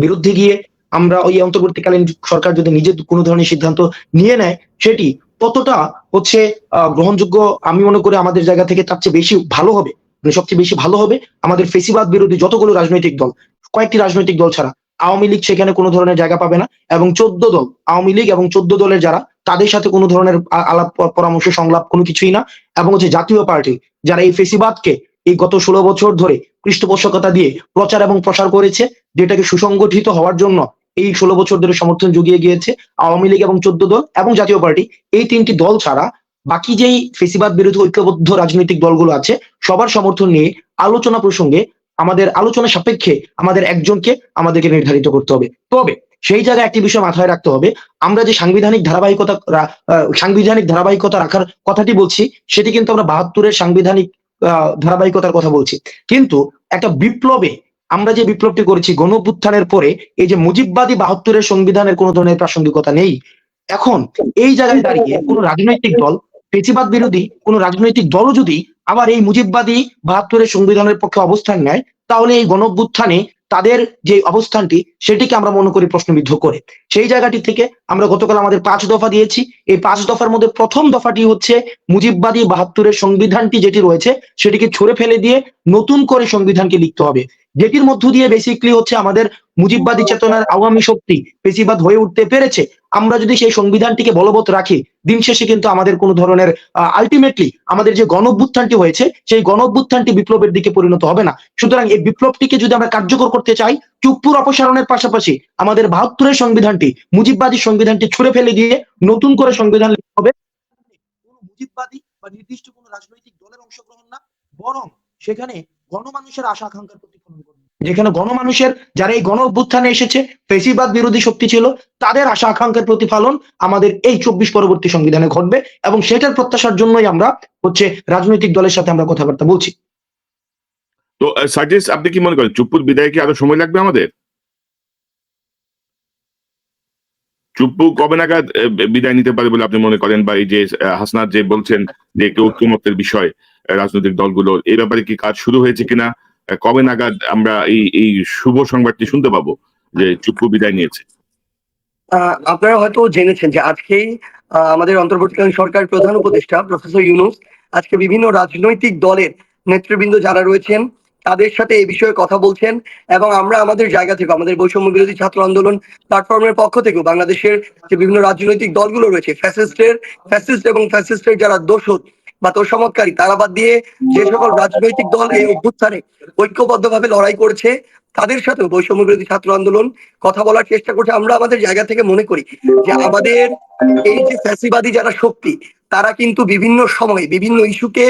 বিরুদ্ধে গিয়ে আমরা ওই অন্তর্বর্তীকালীন সরকার যদি নিজে কোনো ধরনের সিদ্ধান্ত নিয়ে নেয়, সেটি ততটা গ্রহণযোগ্য আমি মনে করি আমাদের জায়গা থেকে তার চেয়ে বেশি ভালো হবে। সবচেয়ে বেশি ভালো হবে আমাদের ফেসিবাদ বিরোধী যতগুলো রাজনৈতিক দল, কয়েকটি রাজনৈতিক দল ছাড়া আওয়ামী লীগ সেখানে কোনো ধরনের জায়গা পাবে না, এবং 14 দল, আওয়ামী লীগ এবং 14 দলের যারা, তাদের সাথে কোনো ধরনের আলাপ পরামর্শ সংলাপ কোনো কিছুই না। এবং জাতীয় পার্টি যারা এই ফেসিবাদকে এই গত 16 বছর ধরে পৃষ্ঠপোষকতা দিয়ে প্রচার এবং প্রসার করেছে, যেটাকে সুসংগঠিত হওয়ার জন্য এই 16 বছর ধরে সমর্থন জুগিয়ে গিয়েছে, আওয়ামী লীগ এবং 14 দল এবং জাতীয় পার্টি, এই 3টি দল ছাড়া বাকি যেই ফেসিবাদ বিরোধী ঐক্যবদ্ধ রাজনৈতিক দলগুলো আছে, সবার সমর্থন নিয়ে আলোচনা প্রসঙ্গে আমাদের আলোচনা সাপেক্ষে আমাদের একজনকে আমাদেরকে নির্ধারিত করতে হবে। তবে সেই জায়গায় একটি বিষয় মাথায় রাখতে হবে, আমরা যে সাংবিধানিক ধারাবাহিকতা রাখার কথাটি বলছি, সেটি কিন্তু আমরা 72-এর সাংবিধানিক ধারাবাহিকতার কথা বলছি। কিন্তু একটা বিপ্লবে আমরা যে বিপ্লবটি করেছি গণঅভ্যুত্থানের পরে, এই যে মুজিববাদী 72-এর সংবিধানের কোনো ধরনের প্রাসঙ্গিকতা নেই। এখন এই জায়গায় দাঁড়িয়ে কোন রাজনৈতিক দল, ফেসিবাদ বিরোধী কোন রাজনৈতিক দলও যদি আবার এই মুজিববাদী 72-এর সংবিধানের পক্ষে অবস্থান নেয়, তাহলে এই গণঅভ্যুত্থানে তাদের যে অবস্থানটি সেটিকে আমরা মনে করি প্রশ্নবিদ্ধ করে। সেই জায়গাটি থেকে আমরা গতকাল আমাদের 5 দফা দিয়েছি। এই 5 দফার মধ্যে প্রথম দফাটি হচ্ছে মুজিববাদী 72-এর সংবিধানটি যেটি রয়েছে সেটিকে ছুঁড়ে ফেলে দিয়ে নতুন করে সংবিধানকে লিখতে হবে, যেটির মধ্য দিয়ে বেসিক্যালি হচ্ছে আমাদের মুজিববাদী চেতনার আওয়ামী শক্তি পেশিবাদ হয়ে উঠতে পেরেছে। আমরা যদি সেই সংবিধানটিকে বলবৎ রাখি, দিন শেষে কিন্তু আমাদের কোনো ধরনের আলটিমেটলি আমাদের যে গণঅভ্যুত্থানটি হয়েছে সেই গণঅভ্যুত্থানটি বিপ্লবের দিকে পরিণত হবে না। সুতরাং এই বিপ্লবটিকে যদি আমরা কার্যকর করতে চাই, চুপ্পুর অপসারণের পাশাপাশি আমাদের 72-এর সংবিধানটি মুজিববাদী সংবিধানটি ছুঁড়ে ফেলে দিয়ে নতুন করে সংবিধান লিখতে হবে। কোনো মুজিববাদী বা নির্দিষ্ট কোনো রাজনৈতিক দলের অংশগ্রহণ না, বরং সেখানে গণমানুষের আশা আকাঙ্ক্ষার প্রতিফলন করবে। যেখানে গণমানুষের যারা এই গণ অভ্যুত্থানে এসেছে ফেসিবাদ বিরোধী শক্তি ছিল, তাদের আশা আকাঙ্ক্ষার প্রতিফলন আমাদের এই 24 পরবর্তী সংবিধানে ঘটবে, এবং সেটার প্রত্যাশার জন্যই আমরা হচ্ছে রাজনৈতিক দলের সাথে আমরা কথাবার্তা বলছি। তো সার্জিস, আপনি কি মনে করেন চুপ্পুর বিদায় কি আরো সময় লাগবে আমাদের? চুপ্পু কবে নাগাদ বিদায় নিতে পারে বলে আপনি মনে করেন? বা এই যে হাসনাত যে বলছেন যে ঐক্যমত্যের বিষয় রাজনৈতিক দলগুলোর, এই ব্যাপারে কি কাজ শুরু হয়েছে কিনা? কবে নাগাদ আমরা এই শুভ সংবাদটি শুনতে পাবো যে চুপ্পু বিদায় নিয়েছে? আপনারা হয়তো জেনেছেন যে আজকেই আমাদের অন্তর্বর্তীকালীন সরকার প্রধান উপদেষ্টা প্রফেসর ইউনূস আজকে বিভিন্ন রাজনৈতিক দলের নেতৃবৃন্দ যারা রয়েছেন তাদের সাথে এই বিষয়ে কথা বলছেন, এবং আমরা আমাদের জায়গা থেকে আমাদের বৈষম্য বিরোধী ছাত্র আন্দোলন প্ল্যাটফর্মের পক্ষ থেকেও বাংলাদেশের যে বিভিন্ন রাজনৈতিক দলগুলো রয়েছে ফ্যাসিস্ট এবং ফ্যাসিস্টের যারা দোষর বা তোষামতকারী তারা বাদ দিয়ে যে সকল রাজনৈতিক দল এই অভ্যুত্থানে ঐক্যবদ্ধভাবে লড়াই করছে তাদের সাথেও বৈষম্য বিরোধী ছাত্র আন্দোলন কথা বলার চেষ্টা করছে। আমরা আমাদের জায়গা থেকে মনে করি যে আমাদের এই যে ফ্যাসিবাদী যারা শক্তি তারা কিন্তু বিভিন্ন সময়ে বিভিন্ন ইস্যুকে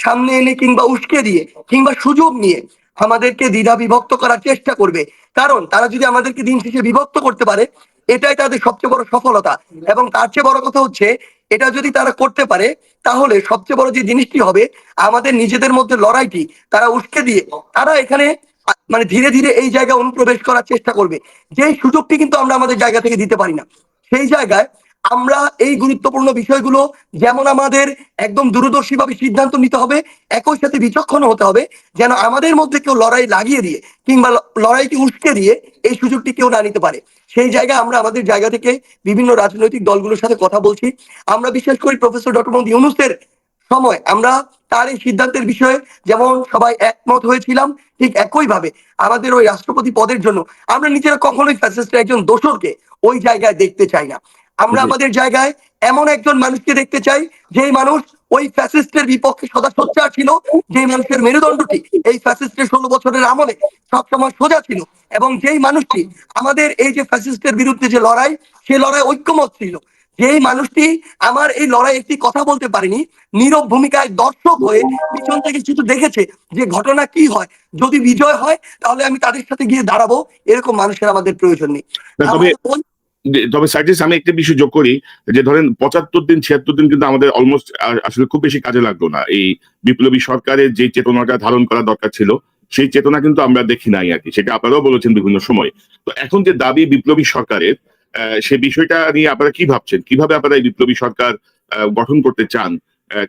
সামনে এনে কিংবা উস্কে দিয়ে কিংবা সুযোগ নিয়ে আমাদেরকে দ্বিধা বিভক্ত করার চেষ্টা করবে, কারণ তারা যদি আমাদেরকে দিন শেষে বিভক্ত করতে পারে এটাই তাদের সবচেয়ে বড় সফলতা। এবং তার চেয়ে বড় কথা হচ্ছে এটা যদি তারা করতে পারে তাহলে সবচেয়ে বড় যে জিনিসটি হবে আমাদের নিজেদের মধ্যে লড়াইটি তারা উস্কে দিয়ে তারা এখানে মানে ধীরে ধীরে এই জায়গায় অনুপ্রবেশ করার চেষ্টা করবে, যে সুযোগটি কিন্তু আমরা আমাদের জায়গা থেকে দিতে পারি না। সেই জায়গায় আমরা এই গুরুত্বপূর্ণ বিষয়গুলো যেমন আমাদের একদম দূরদর্শীভাবে সিদ্ধান্ত নিতে হবে, একই সাথে বিচক্ষণ হতে হবে যেন আমাদের মধ্যে কেউ লড়াই লাগিয়ে দিয়ে কিংবা লড়াইকে উস্কে দিয়ে এই সুযোগটি কেউ না নিতে পারে। সেই জায়গায় আমরা আমাদের জায়গা থেকে বিভিন্ন রাজনৈতিক দলগুলোর সাথে কথা বলছি। আমরা বিশ্বাস করি প্রফেসর ডক্টর মোহাম্মদ ইউনূসের সময় আমরা তার এই সিদ্ধান্তের বিষয়ে যেমন সবাই একমত হয়েছিলাম, ঠিক একইভাবে আমাদের ওই রাষ্ট্রপতি পদের জন্য আমরা নিজেরা কখনোই ফ্যাসিস্টের একজন দোসরকে ওই জায়গায় দেখতে চাই না। আমরা আমাদের জায়গায় এমন একজন মানুষকে দেখতে চাই যেই মানুষ ওই ফ্যাসিস্টের বিপক্ষে সদা সোচ্চার ছিল, যেই মানুষের মেরুদণ্ডটি এই ফ্যাসিস্টের 16 বছরের আমলে সবসময় সোজা ছিল, এবং যেই মানুষটি আমাদের এই যে ফ্যাসিস্টের বিরুদ্ধে যে লড়াই সে লড়াই ঐক্যমত ছিল, যেই মানুষটি আমার এই লড়াই একটি কথা বলতে পারেনি, নীরব ভূমিকায় দর্শক হয়ে পিছন থেকে শুধু দেখেছে যে ঘটনা কি হয়, যদি বিজয় হয় তাহলে আমি তাদের সাথে গিয়ে দাঁড়াবো, এরকম মানুষের আমাদের প্রয়োজন নেই। তবে সার্জিস, আমি একটা বিষয় যোগ করি যে ধরেন 75 দিন 76 দিন কিন্তু আমাদের অলমোস্ট আসলে খুব বেশি কাজে লাগলো না। এই বিপ্লবী সরকারের যে চেতনাটা ধারণ করা দরকার ছিল সেই চেতনা কিন্তু আমরা দেখি নাই আর কি, সেটা আপনারাও বলেছেন বিভিন্ন সময়। তো এখন যে দাবি বিপ্লবী সরকারের, সে বিষয়টা নিয়ে আপনারা কি ভাবছেন? কিভাবে আপনারা এই বিপ্লবী সরকার গঠন করতে চান?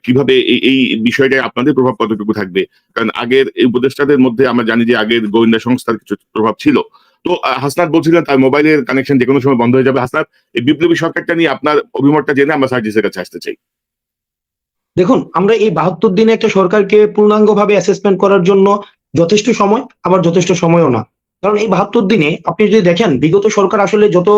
কিভাবে এই বিষয়টায় আপনাদের প্রভাব কতটুকু থাকবে? কারণ আগের এই উপদেষ্টাদের মধ্যে আমরা জানি যে আগের গোয়েন্দা সংস্থার কিছু প্রভাব ছিল। তো হাসনাত বলছিলেন তার মোবাইলের কানেকশন যে কোনো সময় বন্ধ হয়ে যাবে। হাসনাত, এই বিপ্লবী সরকারটা নিয়ে আপনার অভিমতটা জেনে আমরা সার্জিসের কাছে আসতে চাই। দেখুন, আমরা এই 72 দিনে একটা সরকারকে পূর্ণাঙ্গভাবে অ্যাসেসমেন্ট করার জন্য যথেষ্ট সময়, আবার যথেষ্ট সময়ও না। কারণ এই 72 দিনে আপনি যদি দেখেন বিগত সরকার আসলে যত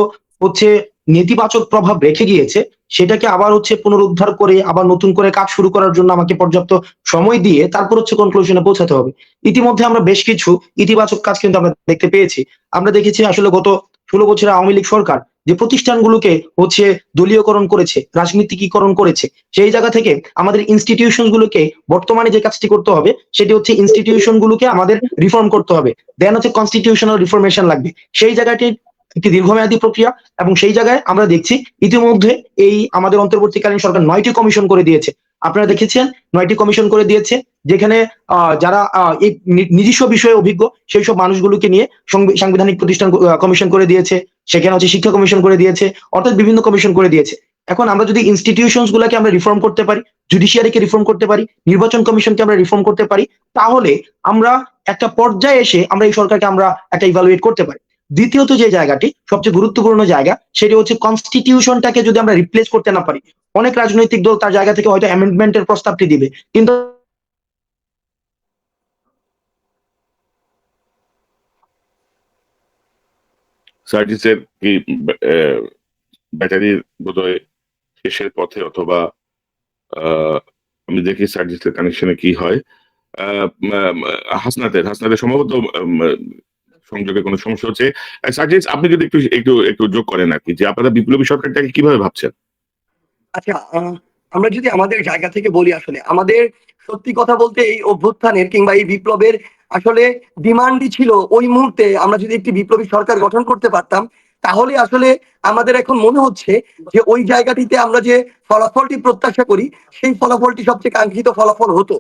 হচ্ছে নেতিবাচক প্রভাব রেখে গিয়েছে সেটাকে আবার হচ্ছে পুনরুদ্ধার করে আবার নতুন করে কাজ শুরু করার জন্য আমাকে পর্যাপ্ত সময় দিয়ে তারপর হচ্ছে কনক্লুশনে পৌঁছাতে হবে। ইতিমধ্যে আমরা বেশ কিছু ইতিবাচক কাজ কিন্তু আমরা দেখতে পেয়েছি। আমরা দেখেছি আসলে গত 16 বছরের আওয়ামী লীগ সরকার যে প্রতিষ্ঠানগুলোকে হচ্ছে দলীয়করণ করেছে, রাজনীতিকীকরণ করেছে, সেই জায়গা থেকে আমাদের ইনস্টিটিউশন গুলোকে বর্তমানে যে কাজটি করতে হবে সেটি হচ্ছে ইনস্টিটিউশন গুলোকে আমাদের রিফর্ম করতে হবে, দেন হচ্ছে কনস্টিটিউশনাল রিফরমেশন লাগবে। সেই জায়গাটি একটি দীর্ঘমেয়াদী প্রক্রিয়া, এবং সেই জায়গায় আমরা দেখছি ইতিমধ্যে এই আমাদের অন্তর্বর্তীকালীন সরকার 9টি কমিশন করে দিয়েছে। আপনারা দেখেছেন 9টি কমিশন করে দিয়েছে, যেখানে যারা এই নিজস্ব বিষয়ে অভিজ্ঞ সেই সব মানুষগুলোকে নিয়ে সাংবিধানিক প্রতিষ্ঠান কমিশন করে দিয়েছে, সেখানে হচ্ছে শিক্ষা কমিশন করে দিয়েছে, অর্থাৎ বিভিন্ন কমিশন করে দিয়েছে। এখন আমরা যদি ইনস্টিটিউশনস গুলাকে আমরা রিফর্ম করতে পারি, জুডিশিয়ারিকে রিফর্ম করতে পারি, নির্বাচন কমিশনকে আমরা রিফর্ম করতে পারি, তাহলে আমরা একটা পর্যায়ে এসে আমরা এই সরকারকে আমরা একটা ইভালুয়েট করতে পারি। দ্বিতীয়ত যে জায়গাটি সবচেয়ে গুরুত্বপূর্ণ জায়গা, সেটি হচ্ছে কনস্টিটিউশনটাকে যদি আমরা রিপ্লেস করতে না পারি। অনেক রাজনৈতিক দল তার জায়গা থেকে হয়তো অ্যামেন্ডমেন্টের প্রস্তাবটি দিবে, কিন্তু সার্জিসের কি ব্যাটারির বোধহয় শেষের পথে, অথবা আমি দেখি সার্জিসের কানেকশনে কি হয়। হাসনাতের সম্ভবত সংযোগে কোনো সমস্যা হচ্ছে। সার্জিস, আপনি যদি একটু একটু একটু যোগ করেন আর কি, যে আপনারা বিপ্লবী সরকারটাকে কিভাবে ভাবছেন? আচ্ছা, আমরা যদি আমাদের জায়গা থেকে বলি, আসলে আমাদের সত্যি কথা বলতে এই অভ্যুত্থানের কিংবা এই বিপ্লবের আসলে ডিমান্ডই ছিল ওই মুহূর্তে আমরা যদি একটি বিপ্লবী সরকার গঠন করতে পারতাম, তাহলে আসলে আমাদের এখন মনে হচ্ছে যে ওই জায়গাটিতে আমরা যে ফলাফলটি প্রত্যাশা করি সেই ফলাফলটি সবচেয়ে কাঙ্ক্ষিত ফলাফল হতো।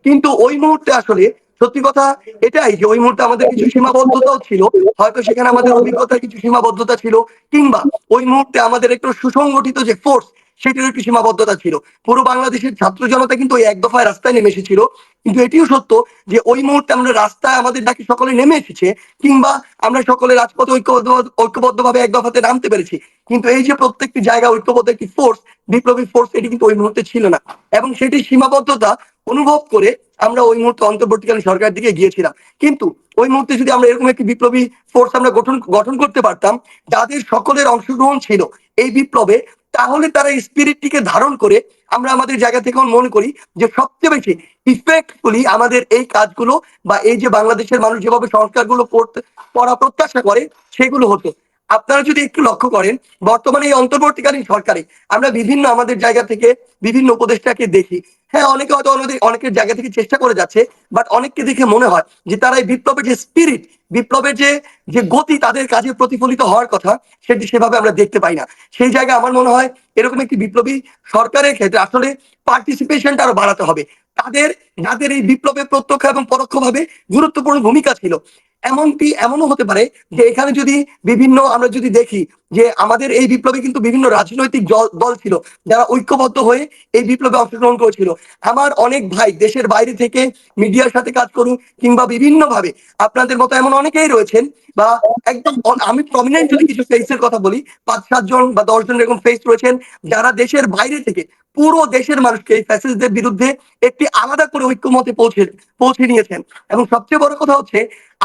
কিন্তু ওই মুহূর্তে আসলে সত্যি কথা এটাই যে ওই মুহূর্তে আমাদের কিছু সীমাবদ্ধতাও ছিল, হয়তো সেখানে আমাদের অভিজ্ঞতার কিছু সীমাবদ্ধতা ছিল, কিংবা ওই মুহূর্তে আমাদের একটু সুসংগঠিত যে ফোর্স সেটির একটু সীমাবদ্ধতা ছিল। পুরো বাংলাদেশের ছাত্র জনতা কিন্তু ওই এক দফায় রাস্তায় নেমে এসেছিল, কিন্তু এটিও সত্য যে ওই মুহূর্তে আমরা রাস্তায় আমাদের ডাকি সকলে নেমে এসেছে, কিংবা আমরা সকলে রাজপথে ঐক্যবদ্ধভাবে এক দফাতে নামতে পেরেছি। কিন্তু এই যে প্রত্যেকটি জায়গা ঐক্যবদ্ধ একটি ফোর্স, বিপ্লবী ফোর্স, এটি কিন্তু ওই মুহূর্তে ছিল না, এবং সেটি সীমাবদ্ধতা অনুভব করে আমরা ওই মুহূর্তে অন্তর্বর্তীকালীন সরকারের দিকে গিয়েছিলাম। কিন্তু ওই মুহূর্তে যদি আমরা এরকম একটি বিপ্লবী ফোর্স আমরা গঠন করতে পারতাম যাদের সকলের অংশগ্রহণ ছিল এই বিপ্লবে, তাহলে তারা স্পিরিটটিকে ধারণ করে আমরা আমাদের জায়গা থেকে মনে করি যে সবচেয়ে বেশি ইফেক্টফুলি আমাদের এই কাজগুলো বা এই যে বাংলাদেশের মানুষ যেভাবে সংস্কারগুলো পড়া প্রত্যাশা করে সেগুলো হতো। আপনারা যদি একটু লক্ষ্য করেন, বর্তমানে এই অন্তর্বর্তীকালীন সরকারে আমরা বিভিন্ন আমাদের জায়গা থেকে বিভিন্ন উপদেষ্টাকে দেখি। হ্যাঁ, অনেকে হয়তো অনেকের জায়গা থেকে চেষ্টা করে যাচ্ছে, বাট অনেককে দেখে মনে হয় যে তারা এই বিপ্লবের যে স্পিরিট, বিপ্লবের যে যে গতি তাদের কাজে প্রতিফলিত হওয়ার কথা, সেটি সেভাবে আমরা দেখতে পাই না। সেই জায়গায় আমার মনে হয় এরকম একটি বিপ্লবী সরকারের ক্ষেত্রে আসলে পার্টিসিপেশনটা আরো বাড়াতে হবে। তাদের যাদের এই বিপ্লবে প্রত্যক্ষ এবং পরোক্ষভাবে গুরুত্বপূর্ণ ভূমিকা ছিল। এমনও হতে পারে যে এখানে যদি আমরা যদি দেখি যে আমাদের এই বিপ্লবে কিন্তু বিভিন্ন রাজনৈতিক দল ছিল যারা ঐক্যবদ্ধ হয়ে এই বিপ্লবে অংশগ্রহণ করেছিল। আমার অনেক ভাই দেশের বাইরে থেকে মিডিয়ার সাথে কাজ করুন কিংবা বিভিন্ন ভাবে আপনাদের মতো এমন অনেকেই রয়েছেন, বা একদম আমি প্রমিনেন্ট যদি কিছু ফেসের কথা বলি, 5-7 জন বা 10 জন এরকম ফেস রয়েছেন যারা দেশের বাইরে থেকে পুরো দেশের মানুষকে এই ফ্যাসিস্টদের বিরুদ্ধে একটি আলাদা করে ঐক্যমতে পৌঁছে নিয়েছেন। এবং সবচেয়ে বড় কথা হচ্ছে,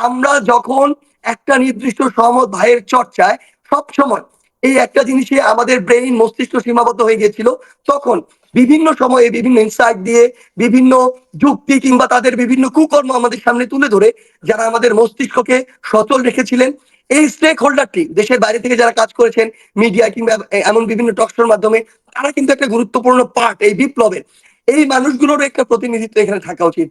আমরা যখন একটা নির্দিষ্ট সহমত ভাইয়ের চর্চায় সব সময় এই একটা জিনিসে আমাদের ব্রেইন মস্তিষ্ক সীমাবদ্ধ হয়ে গিয়েছিল, তখন বিভিন্ন সময়ে বিভিন্ন ইনসাইট দিয়ে বিভিন্ন যুক্তি কিংবা তাদের বিভিন্ন কুকর্ম আমাদের সামনে তুলে ধরে যারা আমাদের মস্তিষ্ককে সচল রেখেছিলেন, এই স্টেক হোল্ডারটি দেশের বাইরে থেকে যারা কাজ করেছেন মিডিয়া কিংবা এমন বিভিন্ন টকশোর মাধ্যমে, তারা কিন্তু একটা গুরুত্বপূর্ণ পার্ট এই বিপ্লবের। এই মানুষগুলোর একটা প্রতিনিধিত্ব এখানে থাকা উচিত।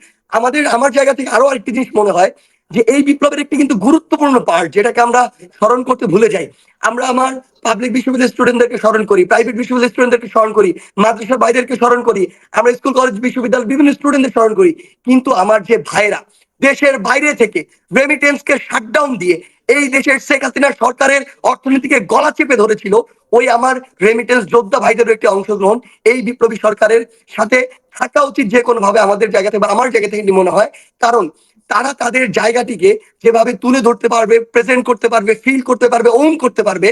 আমার জায়গা থেকে আরো আরেকটি জিনিস মনে হয় যে এই বিপ্লবের একটি কিন্তু গুরুত্বপূর্ণ পার্ট যেটাকে আমরা স্মরণ করতে ভুলে যাই। আমরা আমার পাবলিক বিশ্ববিদ্যালয়ের স্টুডেন্টদেরকে স্মরণ করি, প্রাইভেট বিশ্ববিদ্যালয়ের স্টুডেন্টদেরকে স্মরণ করি, মাদ্রাসার ভাইদেরকে স্মরণ করি, আমরা স্কুল কলেজ বিশ্ববিদ্যালয় বিভিন্ন স্টুডেন্টদের স্মরণ করি। কিন্তু আমার যে ভাইরা দেশের বাইরে থেকে রেমিটেন্সকে শাটডাউন দিয়ে এই দেশের শেখ হাসিনার সরকারের অর্থনীতিকে গলা চেপে ধরেছিল, ওই আমার রেমিটেন্স যোদ্ধা ভাইদের একটি অংশগ্রহণ এই বিপ্লবী সরকারের সাথে থাকা উচিত যে কোনো ভাবে আমাদের জায়গা থেকে বা আমার জায়গা থেকে মনে হয়। কারণ তারা তাদের জায়গাটিকে যেভাবে তুলে ধরতে পারবে, প্রেজেন্ট করতে পারবে, ফিল করতে পারবে, ওন করতে পারবে,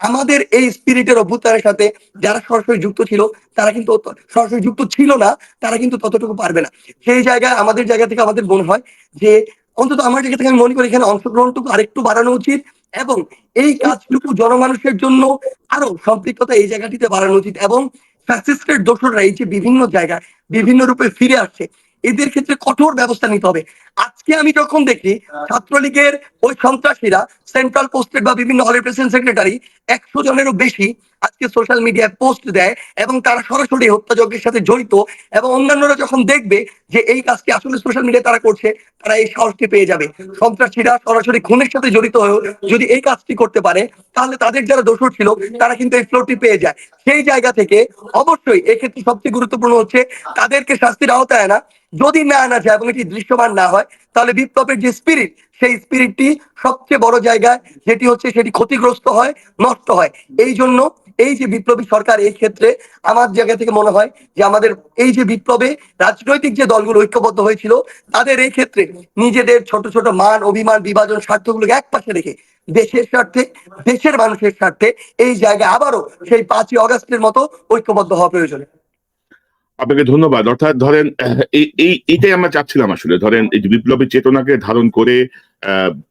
আমাদের এই স্পিরিটের অভ্যুত্থানের সাথে যারা সরাসরি যুক্ত ছিল তারা কিন্তু সরাসরি যুক্ত ছিল না, তারা কিন্তু ততটুকু পারবে না। সেই জায়গায় আমাদের জায়গা থেকে আমাদের মনে হয় যে অন্তত আমার জায়গা থেকে আমি মনে করি এখানে অংশগ্রহণটুকু আরেকটু বাড়ানো উচিত, এবং এই কাজটুকু জনমানুষের জন্য আরো সম্পৃক্ততা এই জায়গাটিতে বাড়ানো উচিত। এবং ফ্যাসিস্টের দোসররা এই যে বিভিন্ন জায়গায় বিভিন্ন রূপে ফিরে আসছে, এদের ক্ষেত্রে কঠোর ব্যবস্থা নিতে হবে। আজকে আমি যখন দেখি ছাত্রলীগের ওই সন্ত্রাসীরা সেন্ট্রাল পোস্টেড বা বিভিন্ন হলের প্রেসিডেন্ট সেক্রেটারি 100 জনেরও বেশি আজকে সোশ্যাল মিডিয়ায় পোস্ট দেয় এবং তারা সরাসরি হত্যাযজ্ঞের সাথে জড়িত, এবং অন্যান্যরা যখন দেখবে যে এই কাজটি আসলে সোশ্যাল মিডিয়ায় তারা করছে, তারা এই সাহসটি পেয়ে যাবে। সন্ত্রাসীরা সরাসরি খুনের সাথে জড়িত হয়ে যদি এই কাজটি করতে পারে, তাহলে তাদের যারা দোষর ছিল তারা কিন্তু এই ফ্লোরটি পেয়ে যায়। সেই জায়গা থেকে অবশ্যই এক্ষেত্রে সবচেয়ে গুরুত্বপূর্ণ হচ্ছে তাদেরকে শাস্তির আওতায় আনা। যদি না আনা যায় এবং এটি দৃশ্যমান না হয়, তাহলে বিপ্লবের যে স্পিরিট, সেই স্পিরিটটি সবচেয়ে বড় জায়গায় যেটি হচ্ছে সেটি ক্ষতিগ্রস্ত হয়, নষ্ট হয়। এই জন্য এই যে বিপ্লবী সরকার, এই ক্ষেত্রে আমার জায়গা থেকে মনে হয় যে আমাদের এই যে বিপ্লবে রাজনৈতিক যে দলগুলো ঐক্যবদ্ধ হয়েছিল, তাদের এই ক্ষেত্রে নিজেদের ছোট ছোট মান অভিমান বিভাজন স্বার্থগুলোকে এক পাশে রেখে দেশের স্বার্থে, দেশের মানুষের স্বার্থে এই জায়গায় আবারও সেই 5ই অগাস্টের মতো ঐক্যবদ্ধ হওয়া প্রয়োজন। আপনাকে ধন্যবাদ। অর্থাৎ ধরেন এইটাই আমরা চাচ্ছিলাম আসলে, ধরেন এই যে বিপ্লবী চেতনাকে ধারণ করে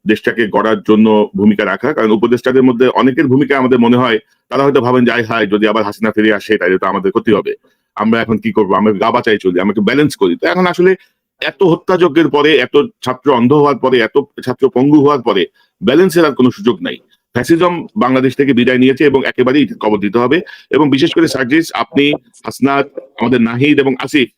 দেশটাকে গড়ার জন্য ভূমিকা রাখা। কারণ উপদেষ্টাদের মধ্যে অনেকের ভূমিকা আমাদের মনে হয় তারা হয়তো ভাবেন যে হায় যদি আবার হাসিনা ফিরে আসে তাহলে তো আমাদের ক্ষতি হবে, আমরা এখন কি করবো, আমরা গা বাঁচাই চলি, আমরা একটু ব্যালেন্স করি। তো এখন আসলে এত হত্যাযজ্ঞের পরে, এত ছাত্র অন্ধ হওয়ার পরে, এত ছাত্র পঙ্গু হওয়ার পরে ব্যালেন্সের আর কোনো সুযোগ নাই। ফ্যাসিজম বাংলাদেশ থেকে বিদায় নিয়েছে এবং একেবারেই কবর দিতে হবে। এবং বিশেষ করে সার্জিস, আপনি, হাসনাত, আমাদের নাহিদ এবং আসিফ,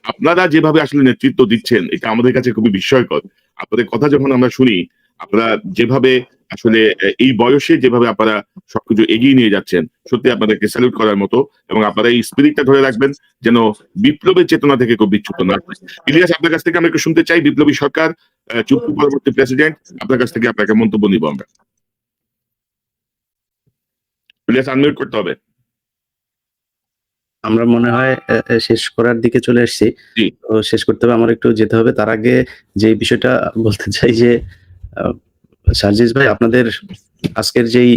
আপনারা যেভাবে আসলে নেতৃত্ব দিচ্ছেন এটা আমাদের কাছে খুবই বিস্ময়কর। আপনাদের কথা যখন আমরা শুনি, আপনারা যেভাবে আসলে এই বয়সে যেভাবে আপনারা সবকিছু এগিয়ে নিয়ে যাচ্ছেন, সত্যি আপনাদেরকে স্যালুট করার মতো। এবং আপনারা এই স্পিরিটটা ধরে রাখবেন যেন বিপ্লবের চেতনা থেকে খুব বিচ্যুত না হয়। ইলিয়াস, আপনার কাছ থেকে আমরা একটু শুনতে চাই, বিপ্লবী সরকার, চুক্তি পরবর্তী প্রেসিডেন্ট, আপনার কাছ থেকে আপনাকে মন্তব্য নিব আমরা। ইলিয়াস, আনমিউট করতে হবে। আমরা মনে হয় শেষ করার দিকে চলে এসেছি। জি। তো শেষ করতে হবে, আমার একটু যেতে হবে। তার আগে যে বিষয়টা বলতে চাই যে সার্জিস ভাই, আপনাদের আজকের যেই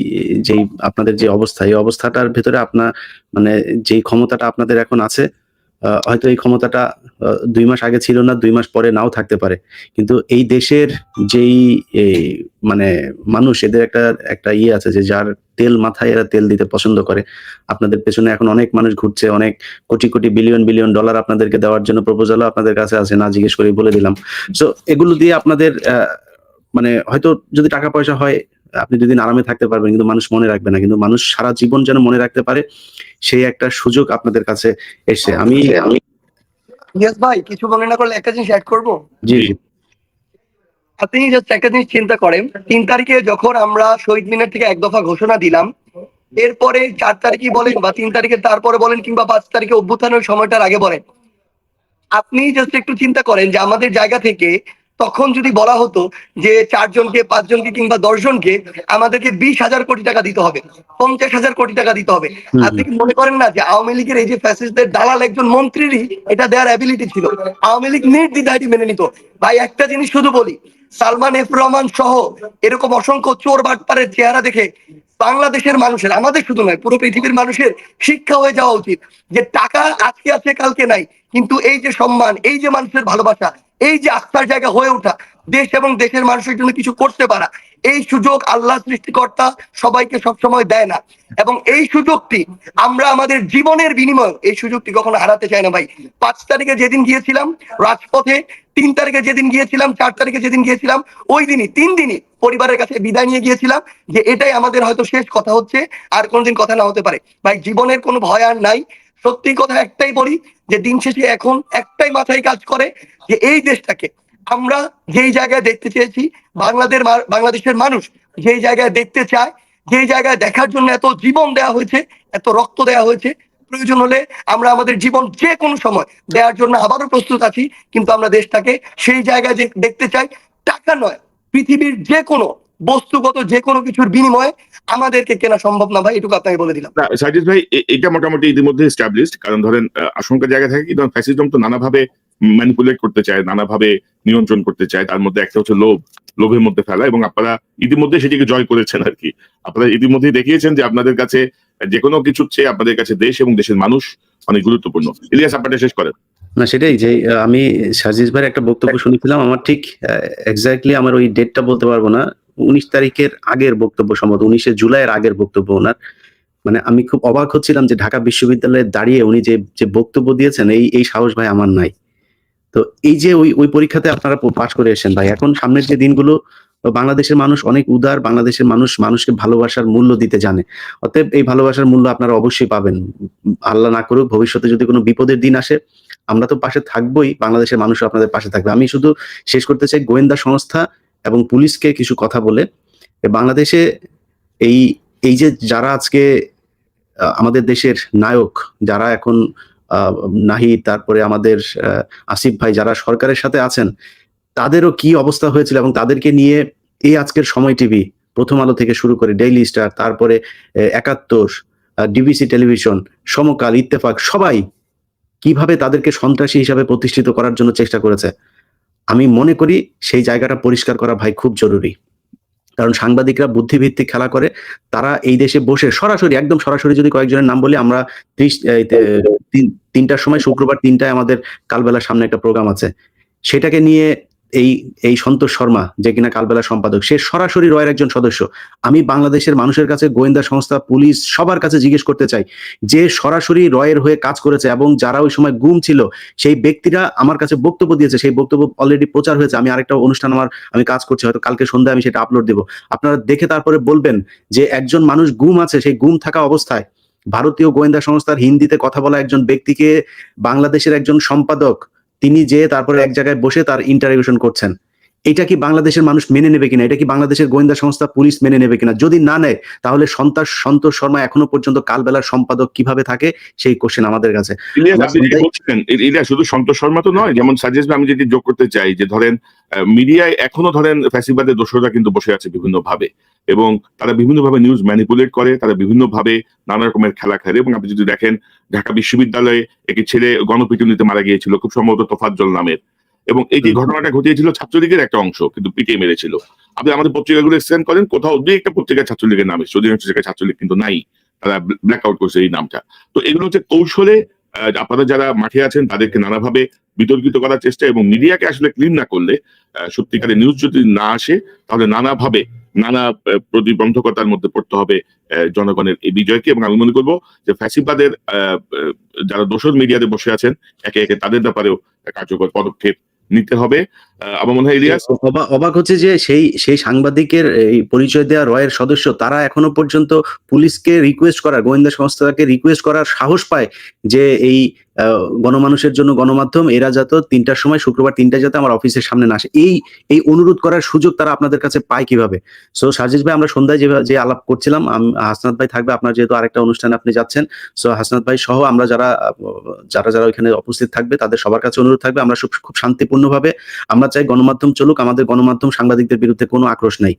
আপনাদের যে অবস্থা, এই অবস্থাটার ভেতরে আপনার মানে যেই ক্ষমতাটা আপনাদের এখন আছে, হয়তো এই ক্ষমতাটা 2 মাস আগে ছিল না, 2 মাস পরে নাও থাকতে পারে। কিন্তু এই দেশের যেই মানে মানুষ, এদের একটা ইয়ে আছে যে যার তেল মাথায় এরা তেল দিতে পছন্দ করে। আপনাদের পেছনে এখন অনেক মানুষ ঘুরছে, অনেক crore crore billion billion dollar আপনাদেরকে দেওয়ার জন্য প্রপোজালও আপনাদের কাছে আছে, না জিজ্ঞেস করেই বলে দিলাম। সো এগুলো দিয়ে আপনাদের মানে হয়তো যদি টাকা পয়সা হয়, আপনি 2 দিন আরামে থাকতে পারবেন, কিন্তু মানুষ মনে রাখবে না। কিন্তু মানুষ সারা জীবন যেন মনে রাখতে পারে, সেই একটা সুযোগ আপনাদের কাছে এসছে। আমি ইয়েস ভাই, কিছু মনে না করলে একটা জিনিস অ্যাড করবো। জি জি আপনি জাস্ট একটা জিনিস চিন্তা করেন, 3 তারিখে যখন আমরা শহীদ মিনার থেকে এক দফা ঘোষণা দিলাম, এরপরে 4 তারিখে বলেন বা 3 তারিখে তারপরে বলেন কিংবা 5 তারিখে অভ্যুত্থানের সময়টার আগে বলেন, আপনি জাস্ট একটু চিন্তা করেন যে আমাদের জায়গা থেকে তখন যদি বলা হতো যে 4 জনকে 5 জনকে কিংবা 10 জনকে আমাদেরকে 20,000 কোটি টাকা দিতে হবে, 50,000 কোটি টাকা দিতে হবে, আপনি কি মনে করেন না যে আওয়ামী লীগের এই যে ফ্যাসিস্টদের দালাল একজন মন্ত্রীরই এটা দেওয়ার অ্যাবিলিটি ছিল? আওয়ামী লীগ নির্দ্বিধায় মেনে নিত। ভাই একটা জিনিস শুধু বলি, সালমান এফ রহমান সহ এরকম অসংখ্য চোর বাটপারের চেহারা দেখে বাংলাদেশের মানুষের, আমাদের শুধু নয় পুরো পৃথিবীর মানুষের শিক্ষা হয়ে যাওয়া উচিত যে টাকা আজকে আছে কালকে নাই, কিন্তু এই যে সম্মান, এই যে মানুষের ভালোবাসা, এই যে আস্থার জায়গা হয়ে ওঠা, দেশ এবং দেশের মানুষের জন্য কিছু করতে পারা, এই সুযোগ আল্লাহ সৃষ্টিকর্তা সবাইকে সবসময় দেয় না। এবং এই সুযোগটি আমরা আমাদের জীবনের বিনিময়ে এই সুযোগটি কখনো হারাতে চাই না ভাই। 5 তারিখে যেদিন গিয়েছিলাম রাজপথে, 3 তারিখে যেদিন গিয়েছিলাম, 4 তারিখে যেদিন গিয়েছিলাম, ওই দিনই 3 দিনই পরিবারের কাছে বিদায় নিয়ে গিয়েছিলাম যে এটাই আমাদের হয়তো শেষ কথা হচ্ছে, আর কোনোদিন কথা না হতে পারে। ভাই জীবনের কোনো ভয় আর নাই। সত্যি কথা একটাই বলি যে দিন শেষে এখন একটাই মাথায় কাজ করে যে এই দেশটাকে আমরা যেই জায়গায় দেখতে চেয়েছি, বাংলাদেশের মানুষ যেই জায়গায় দেখতে চায়, যেই জায়গায় দেখার জন্য এত জীবন দেওয়া হয়েছে, এত রক্ত দেওয়া হয়েছে, প্রয়োজন হলে আমরা আমাদের জীবন যে কোনো সময় দেওয়ার জন্য আবারও প্রস্তুত আছি। কিন্তু আমরা দেশটাকে সেই জায়গায় দেখতে চাই, টাকা নয়, পৃথিবীর যে কোনো বস্তুগত যে কোনো কিছুর বিনিময়ে আমাদেরকে কেনা সম্ভব না ভাই, এটুকু আপনাকে বলে দিলাম। সাজিদ ভাই, এটা মোটামুটি ইতিমধ্যে এস্টাবলিশড। কারণ ধরেন আশঙ্কার জায়গা থাকে কি, ধরেন ফ্যাসিজম তো নানাভাবে ম্যানিপুলেট করতে চায়, নানাভাবে নিয়ন্ত্রণ করতে চায়। তার মধ্যে একটা হচ্ছে লোভের মধ্যে ফেলা, এবং আপনারা ইতিমধ্যে সেটিকে জয় করেছেন আর কি। আপনারা ইতিমধ্যে দেখিয়েছেন যে আপনাদের কাছে যে কোনো কিছুর চেয়ে আপনাদের কাছে দেশ এবং দেশের মানুষ অনেক গুরুত্বপূর্ণ। ইলিয়াস, আপনারা শেষ করেন। না, সেটাই যে আমি সার্জিস ভাইয়ের একটা বক্তব্য শুনেছিলাম, আমার ঠিক এক্স্যাক্টলি আমার ওই ডেটটা বলতে পারবো না, 19 তারিখের আগের বক্তব্য, সম্ভবত 19শে জুলাইয়ের আগের বক্তব্য ওনার। মানে আমি খুব অবাক হচ্ছিলাম যে ঢাকা বিশ্ববিদ্যালয়ে দাঁড়িয়ে উনি যে বক্তব্য দিয়েছেন, এই সাহস ভাই আমার নাই। তো এই যে ওই পরীক্ষাতে আপনারা পাশ করে এসেছেন ভাই, এখন সামনের যে দিনগুলো, বাংলাদেশের মানুষ অনেক উদার, বাংলাদেশের মানুষকে ভালোবাসার মূল্য দিতে জানে। অতএব এই ভালোবাসার মূল্য আপনারা অবশ্যই পাবেন। আল্লাহ না করুক ভবিষ্যতে যদি কোনো বিপদের দিন আসে, আমরা তো পাশে থাকবোই, বাংলাদেশের মানুষও আপনাদের পাশে থাকবে। আমি শুধু শেষ করতে চাই গোয়েন্দা সংস্থা এবং পুলিশকে কিছু কথা বলে। বাংলাদেশে এই যে যারা আজকে আমাদের দেশের নায়ক, যারা এখন নাহিদ, তারপরে আমাদের আসিফ ভাই, যারা সরকারের সাথে আছেন, তাদেরও কি অবস্থা হয়েছিল, এবং তাদেরকে নিয়ে এই আজকের সময় টিভি, প্রথম আলো থেকে শুরু করে ডেইলি স্টার, তারপরে ৭১, ডিবিসি টেলিভিশন, সমকাল, ইত্তেফাক সবাই কিভাবে তাদেরকে সন্ত্রাসী হিসাবে প্রতিষ্ঠিত করার জন্য চেষ্টা করেছে। আমি মনে করি সেই জায়গাটা পরিষ্কার করা ভাই খুব জরুরি। কারণ সাংবাদিকরা বুদ্ধিভিত্তিক খেলা করে, তারা এই দেশে বসে সরাসরি, একদম সরাসরি যদি কয়েকজনের নাম বলি, আমরা 3টার সময়, শুক্রবার 3টায় আমাদের কালবেলার সামনে একটা প্রোগ্রাম আছে, সেটাকে নিয়ে এই সন্তোষ শর্মা, যে কিনা কালবেলার সম্পাদক, সে সরাসরি রয়ের একজন সদস্য। আমি বাংলাদেশের মানুষের কাছে, গোয়েন্দা সংস্থা, পুলিশ সবার কাছে জিজ্ঞেস করতে চাই, যে সরাসরি রয়ের হয়ে কাজ করেছে এবং যারা ওই সময় গুম ছিল সেই ব্যক্তিরা আমার কাছে বক্তব্য দিয়েছে, সেই বক্তব্য অলরেডি প্রচার হয়েছে। আমি আরেকটা অনুষ্ঠান আমি কাজ করছি, হয়তো কালকে সন্ধ্যায় আমি সেটা আপলোড দেব, আপনারা দেখে তারপরে বলবেন যে একজন মানুষ গুম আছে, সেই গুম থাকা অবস্থায় ভারতীয় গোয়েন্দা সংস্থার হিন্দিতে কথা বলা একজন ব্যক্তিকে বাংলাদেশের একজন সম্পাদক তিনি যে তারপরে এক জায়গায় বসে তার ইন্টারোগেশন করছেন। এটা কি বাংলাদেশের মানুষ মেনে নেবে কিনা? এটা কি বাংলাদেশের গোয়েন্দা সংস্থা, পুলিশ মেনে নেবে কিনা? যদি না নেয়, তাহলে সন্তোষ শর্মা এখনো পর্যন্ত কালবেলার সম্পাদক কিভাবে থাকে, সেই কোশ্চেন আমাদের কাছে। ইলিয়াস, আপনি যেটা বলছিলেন, ইলিয়াস শুধু সন্তোষ শর্মা তো নয়, যেমন সাজেস্ট আমি যদি যোগ করতে চাই যে ধরেন মিডিয়ায় এখনো ধরেন ফ্যাসিবাদের দোষরা কিন্তু বসে আছে বিভিন্ন ভাবে, এবং তারা বিভিন্ন ভাবে নিউজ ম্যানিপুলেট করে, তারা বিভিন্ন ভাবে নানা রকমের খেলা খেলে। এবং আপনি যদি দেখেন, ঢাকা বিশ্ববিদ্যালয়ে একটি ছেলে গণপিটুনিতে মারা গিয়েছিল, খুব সম্ভবত তোফাজ্জল নামের, এবং এই যে ঘটনাটা ঘটিয়েছিল ছাত্রলীগের একটা অংশ কিন্তু পিটিয়ে মেরেছিল। আপনি আমাদের পত্রিকাগুলো স্ক্যান করেন, কোথাও দুই একটা পত্রিকা ছাত্রলীগের নাম এসেছে, অধিকাংশ জায়গায় ছাত্রলীগ কিন্তু নাই, তারা ব্ল্যাক আউট করছে এই নামটা। তো এগুলো হচ্ছে কৌশলে আপনারা যারা মাঠে আছেন তাদেরকে নানাভাবে বিতর্কিত করার চেষ্টা, এবং মিডিয়াকে আসলে ক্লিন না করলে, সত্যিকারের নিউজ যদি না আসে, তাহলে নানাভাবে নানা প্রতিবন্ধকতার মধ্যে পড়তে হবে জনগণের এই বিজয়কে। এবং আমি মনে করবো যে ফ্যাসিবাদের যারা দোষর মিডিয়াতে বসে আছেন, একে একে তাদের ব্যাপারেও কার্যকর পদক্ষেপ নিতে হবে। আমার মনে হয় ইলিয়াস, অবাক হচ্ছে যে সেই সাংবাদিকের এই পরিচয় দেওয়া রয়ের সদস্য, তারা এখনো পর্যন্ত পুলিশকে রিকোয়েস্ট করার, গোয়েন্দা সংস্থাকে রিকোয়েস্ট করার সাহস পায় যে এই গণমানুষের জন্য গণমাধ্যম, এরা যাতে 3টার সময়, শুক্রবার 3টায় যাতে আমার অফিসের সামনে না আসে, এই অনুরোধ করার সুযোগ তারা আপনাদের কাছে পায় কিভাবে? সো সাজিদ ভাই, আমরা সন্ধ্যায় যে আলাপ করছিলাম, হাসনাত ভাই থাকবে, আপনার যেহেতু আরেকটা অনুষ্ঠানে আপনি যাচ্ছেন, সো হাসনাত ভাই সহ আমরা যারা ওইখানে উপস্থিত থাকবে, তাদের সবার কাছে অনুরোধ থাকবে, আমরা খুব শান্তিপূর্ণভাবে, আমরা চাই গণমাধ্যম চলুক, আমাদের গণমাধ্যম সাংবাদিকদের বিরুদ্ধে কোনো আক্রোশ নাই।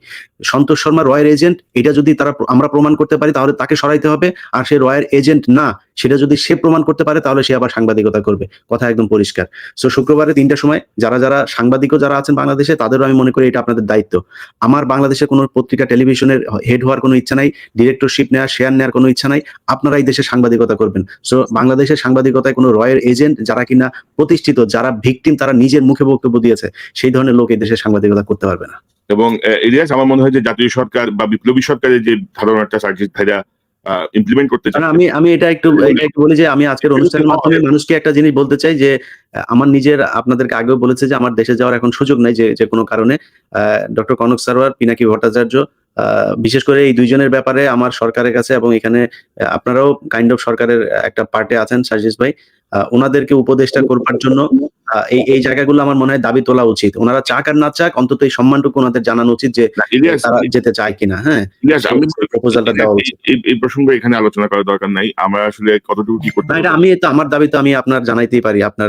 সন্তোষ শর্মা রয়ের এজেন্ট, এটা যদি আমরা প্রমাণ করতে পারি, তাহলে তাকে সরাইতে হবে। আর সে রয়ের এজেন্ট না, সেটা যদি সে প্রমাণ করতে পারে, তাহলে সে আবার সাংবাদিকতা করবে, কথা একদম পরিষ্কার। সো শুক্রবারে 3টার সময় যারা সাংবাদিকও যারা আছেন বাংলাদেশে, তাদেরও আমি মনে করি এটা আপনাদের দায়িত্ব। আমার বাংলাদেশে কোনো পত্রিকা, টেলিভিশনের হেড হওয়ার কোনো ইচ্ছা নাই, ডিরেক্টরশিপ নেওয়ার, শেয়ার নেওয়ার কোনো ইচ্ছা নাই। আপনারা এই দেশে সাংবাদিকতা করবেন। সো বাংলাদেশের সাংবাদিকতায় কোনো রয়ের এজেন্ট, যারা কিনা প্রতিষ্ঠিত, যারা ভিকটিম, তারা নিজের মুখে বক্তব্য দিয়েছে, সেই ধরনের লোক এই দেশে সাংবাদিকতা করতে পারবে না। এবং ইলিয়াস, আমার মনে হয় যে জাতীয় সরকার বা বিপ্লবী সরকারের যে ধারণাটা সার্জিস ভাইরা ইমপ্লিমেন্ট করতে চান, আমি এটা একটু বলি যে আমি আজকের অনুষ্ঠানের মাধ্যমে মানুষকে একটা জিনিস বলতে চাই যে আমার নিজের, আপনাদেরকে আগেও বলেছে যে আমার দেশে যাওয়ার এখন সুযোগ নাই, যে কোনো কারণে। ডক্টর কনক সারোয়ার, পিনাকি ভট্টাচার্য, বিশেষ করে এই দুইজনের ব্যাপারে আমার সরকারের কাছে, এবং এখানে আপনারাও কাইন্ড অফ সরকারের একটা পার্টে আছেন সার্জিস ভাই, ওনাদেরকে উপদেষ্টা করবার জন্য এই জায়গাগুলো আমার মনে হয় দাবি তোলা উচিত। ওনারা চাক আর না চাক, অন্তত এই সম্মানটুকু ওনাদের জানানো উচিত যে তারা যেতে চায় কিনা। হ্যাঁ, প্রপোজালটা দেওয়া উচিত। এই প্রসঙ্গে এখানে আলোচনা করার দরকার নাই, আমরা আসলে কতটুকু কি করতে পারি। আমি তো আমার দাবি তো আমি আপনার জানাইতেই পারি। আপনার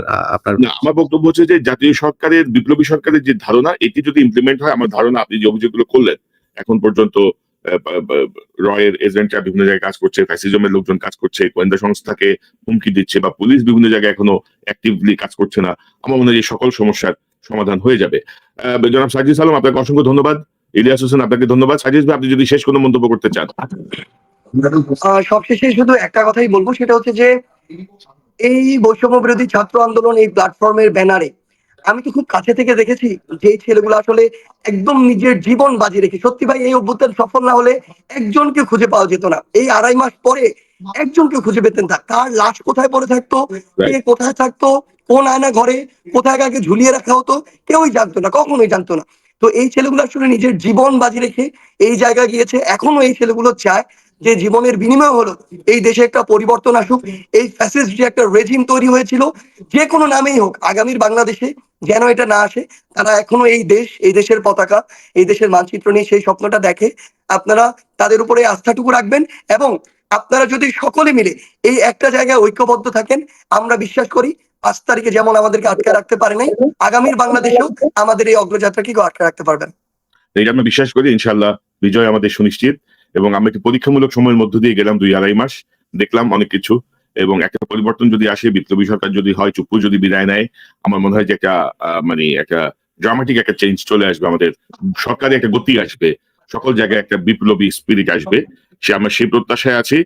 আমার বক্তব্য হচ্ছে যে জাতীয় সরকারের, বিপ্লবী সরকারের যে ধারণা, এটি যদি ইমপ্লিমেন্ট হয়, আমার ধারণা আপনি যে অভিযোগগুলো করলেন, এখন পর্যন্ত রয়ের এজেন্টরা বিভিন্ন জায়গায় কাজ করছে, ফ্যাসিজমের লোকজন কাজ করছে, গোয়েন্দা সংস্থাকে হুমকি দিচ্ছে, বা পুলিশ বিভিন্ন জায়গায় এখনো অ্যাক্টিভলি কাজ করছে না, আমার মনে হয় যে সকল সমস্যার সমাধান হয়ে যাবে। জনাব সাজিদ আলম, আপনাকে অসংখ্য ধন্যবাদ। ইলিয়াস হোসেন, আপনাকে ধন্যবাদ। সাজিদ ভাই, আপনি যদি শেষ কোনো মন্তব্য করতে চান। সবশেষে শুধু একটা কথাই বলবো, সেটা হচ্ছে যে এই বৈষম্য বিরোধী ছাত্র আন্দোলন, এই প্ল্যাটফর্মের ব্যানারে আমি তো খুব কাছে থেকে দেখেছি যে ছেলেগুলো আসলে একদম নিজের জীবন বাজি রেখে, সত্যি ভাই, এই অভ্যুত্থান সফল না হলে একজনকে খুঁজে পাওয়া যেত না। এই 2.5 মাস পরে একজনকে খুঁজে পেতেন না। কার লাশ কোথায় পড়ে থাকতো, কে কোথায় থাকতো, কোন আয়না ঘরে কোথায় কাকে ঝুলিয়ে রাখা হতো, কেউই জানতো না, কখনোই জানতো না। তো এই ছেলেগুলো আসলে নিজের জীবন বাজি রেখে এই জায়গায় গিয়েছে। এখনো এই ছেলেগুলো চায় যে জীবনের বিনিময় হলো এই দেশে একটা পরিবর্তন আসুক। এই ফ্যাসিস্ট যে একটা রেজিম তৈরি হয়েছিল, যে কোনো নামেই হোক, আগামীর বাংলাদেশে যেন এটা না আসে। তারা এখনো এই দেশের পতাকা, এই দেশের মানচিত্র নিয়ে সেই স্বপ্নটা দেখে। আপনারা তাদের উপরে আস্থাটুকু রাখবেন, এবং আপনারা যদি সকলে মিলে এই একটা জায়গায় ঐক্যবদ্ধ থাকেন, আমরা বিশ্বাস করি 5 তারিখে যেমন আমাদেরকে আটকে রাখতে পারে নাই, আগামীর বাংলাদেশেও আমাদের এই অগ্রযাত্রাকে আটকে রাখতে পারবেন। এইটা আমরা বিশ্বাস করি, ইনশাআল্লাহ বিজয় আমাদের সুনিশ্চিত। এবং আমরা একটি পরীক্ষামূলক সময়ের মধ্য দিয়ে গেলাম 2-2.5 মাস। দেখলাম অনেক কিছু, এবং একটা পরিবর্তন যদি আসে, বিপ্লবী সরকার যদি হয়, চুপ্পু যদি বিদায় নেয়, আমার মনে হয় যে একটা মানে একটা ড্রামাটিক একটা চেঞ্জ চলে আসবে, আমাদের সরকারে একটা গতি আসবে, সকল জায়গায় একটা বিপ্লবী স্পিরিট আসবে। আমরা সেই প্রত্যাশায় আছি।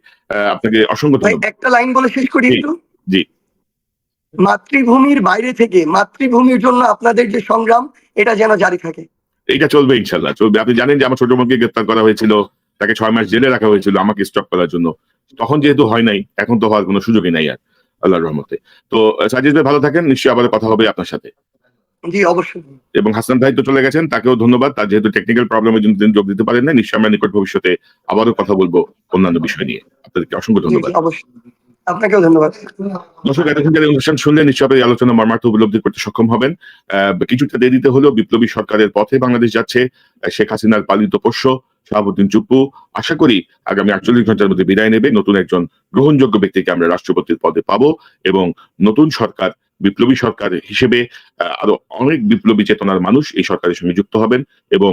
আপনাকে অসংখ্য ভাই ধন্যবাদ। একটা লাইন বলে শেষ করি জি, একটু। জি। মাতৃভূমির বাইরে থেকে মাতৃভূমির জন্য আপনাদের যে সংগ্রাম, এটা যেন জারি থাকে। এইটা চলবে, ইনশাল্লাহ চলবে। আপনি জানেন যে আমার ছোট বোনকে গ্রেফতার করা হয়েছিল, তাকে 6 মাস জেলে রাখা হয়েছিল আমাকে স্টপ করার জন্য। তখন যেহেতু হয় নাই, এখন তো হওয়ার কোনো সুযোগই নাই আর, আল্লাহর রহমতে। তো সাজিদ ভাই ভালো থাকেন, নিশ্চয়ই আবার কথা হবে আপনার সাথে। জি অবশ্যই। এবং হাসান ভাই তো চলে গেছেন, তাকেও ধন্যবাদ। তার যেহেতু টেকনিক্যাল প্রবলেমের জন্য তিনি যোগ দিতে পারেন না, নিশ্চয়ই আমরা নিকট ভবিষ্যতে আবারও কথা বলবো অন্যান্য বিষয় নিয়ে। আপনাদেরকে অসংখ্য জি ধন্যবাদ। জি অবশ্যই। আপনাকেও ধন্যবাদ। দর্শক, এতক্ষণ যারা অনুষ্ঠান শুনলেন, নিশ্চয়ই আপনারা এই আলোচনা মর্মার্থ উপলব্ধি করতে সক্ষম হবেন। কিছুটা দেরিতে হলেও বিপ্লবী সরকারের পথে বাংলাদেশ যাচ্ছে। শেখ হাসিনার পালিত পোষ্য শাহাবুদ্দিন চুপ্পু আশা করি আগামী 48 ঘন্টার মধ্যে বিদায় নেবে। নতুন একজন গ্রহণযোগ্য ব্যক্তিকে আমরা রাষ্ট্রপতির পদে পাবো, এবং নতুন সরকার, বিপ্লবী সরকার হিসেবে আরো অনেক বিপ্লবী চেতনার মানুষ এই সরকারের সঙ্গে যুক্ত হবেন, এবং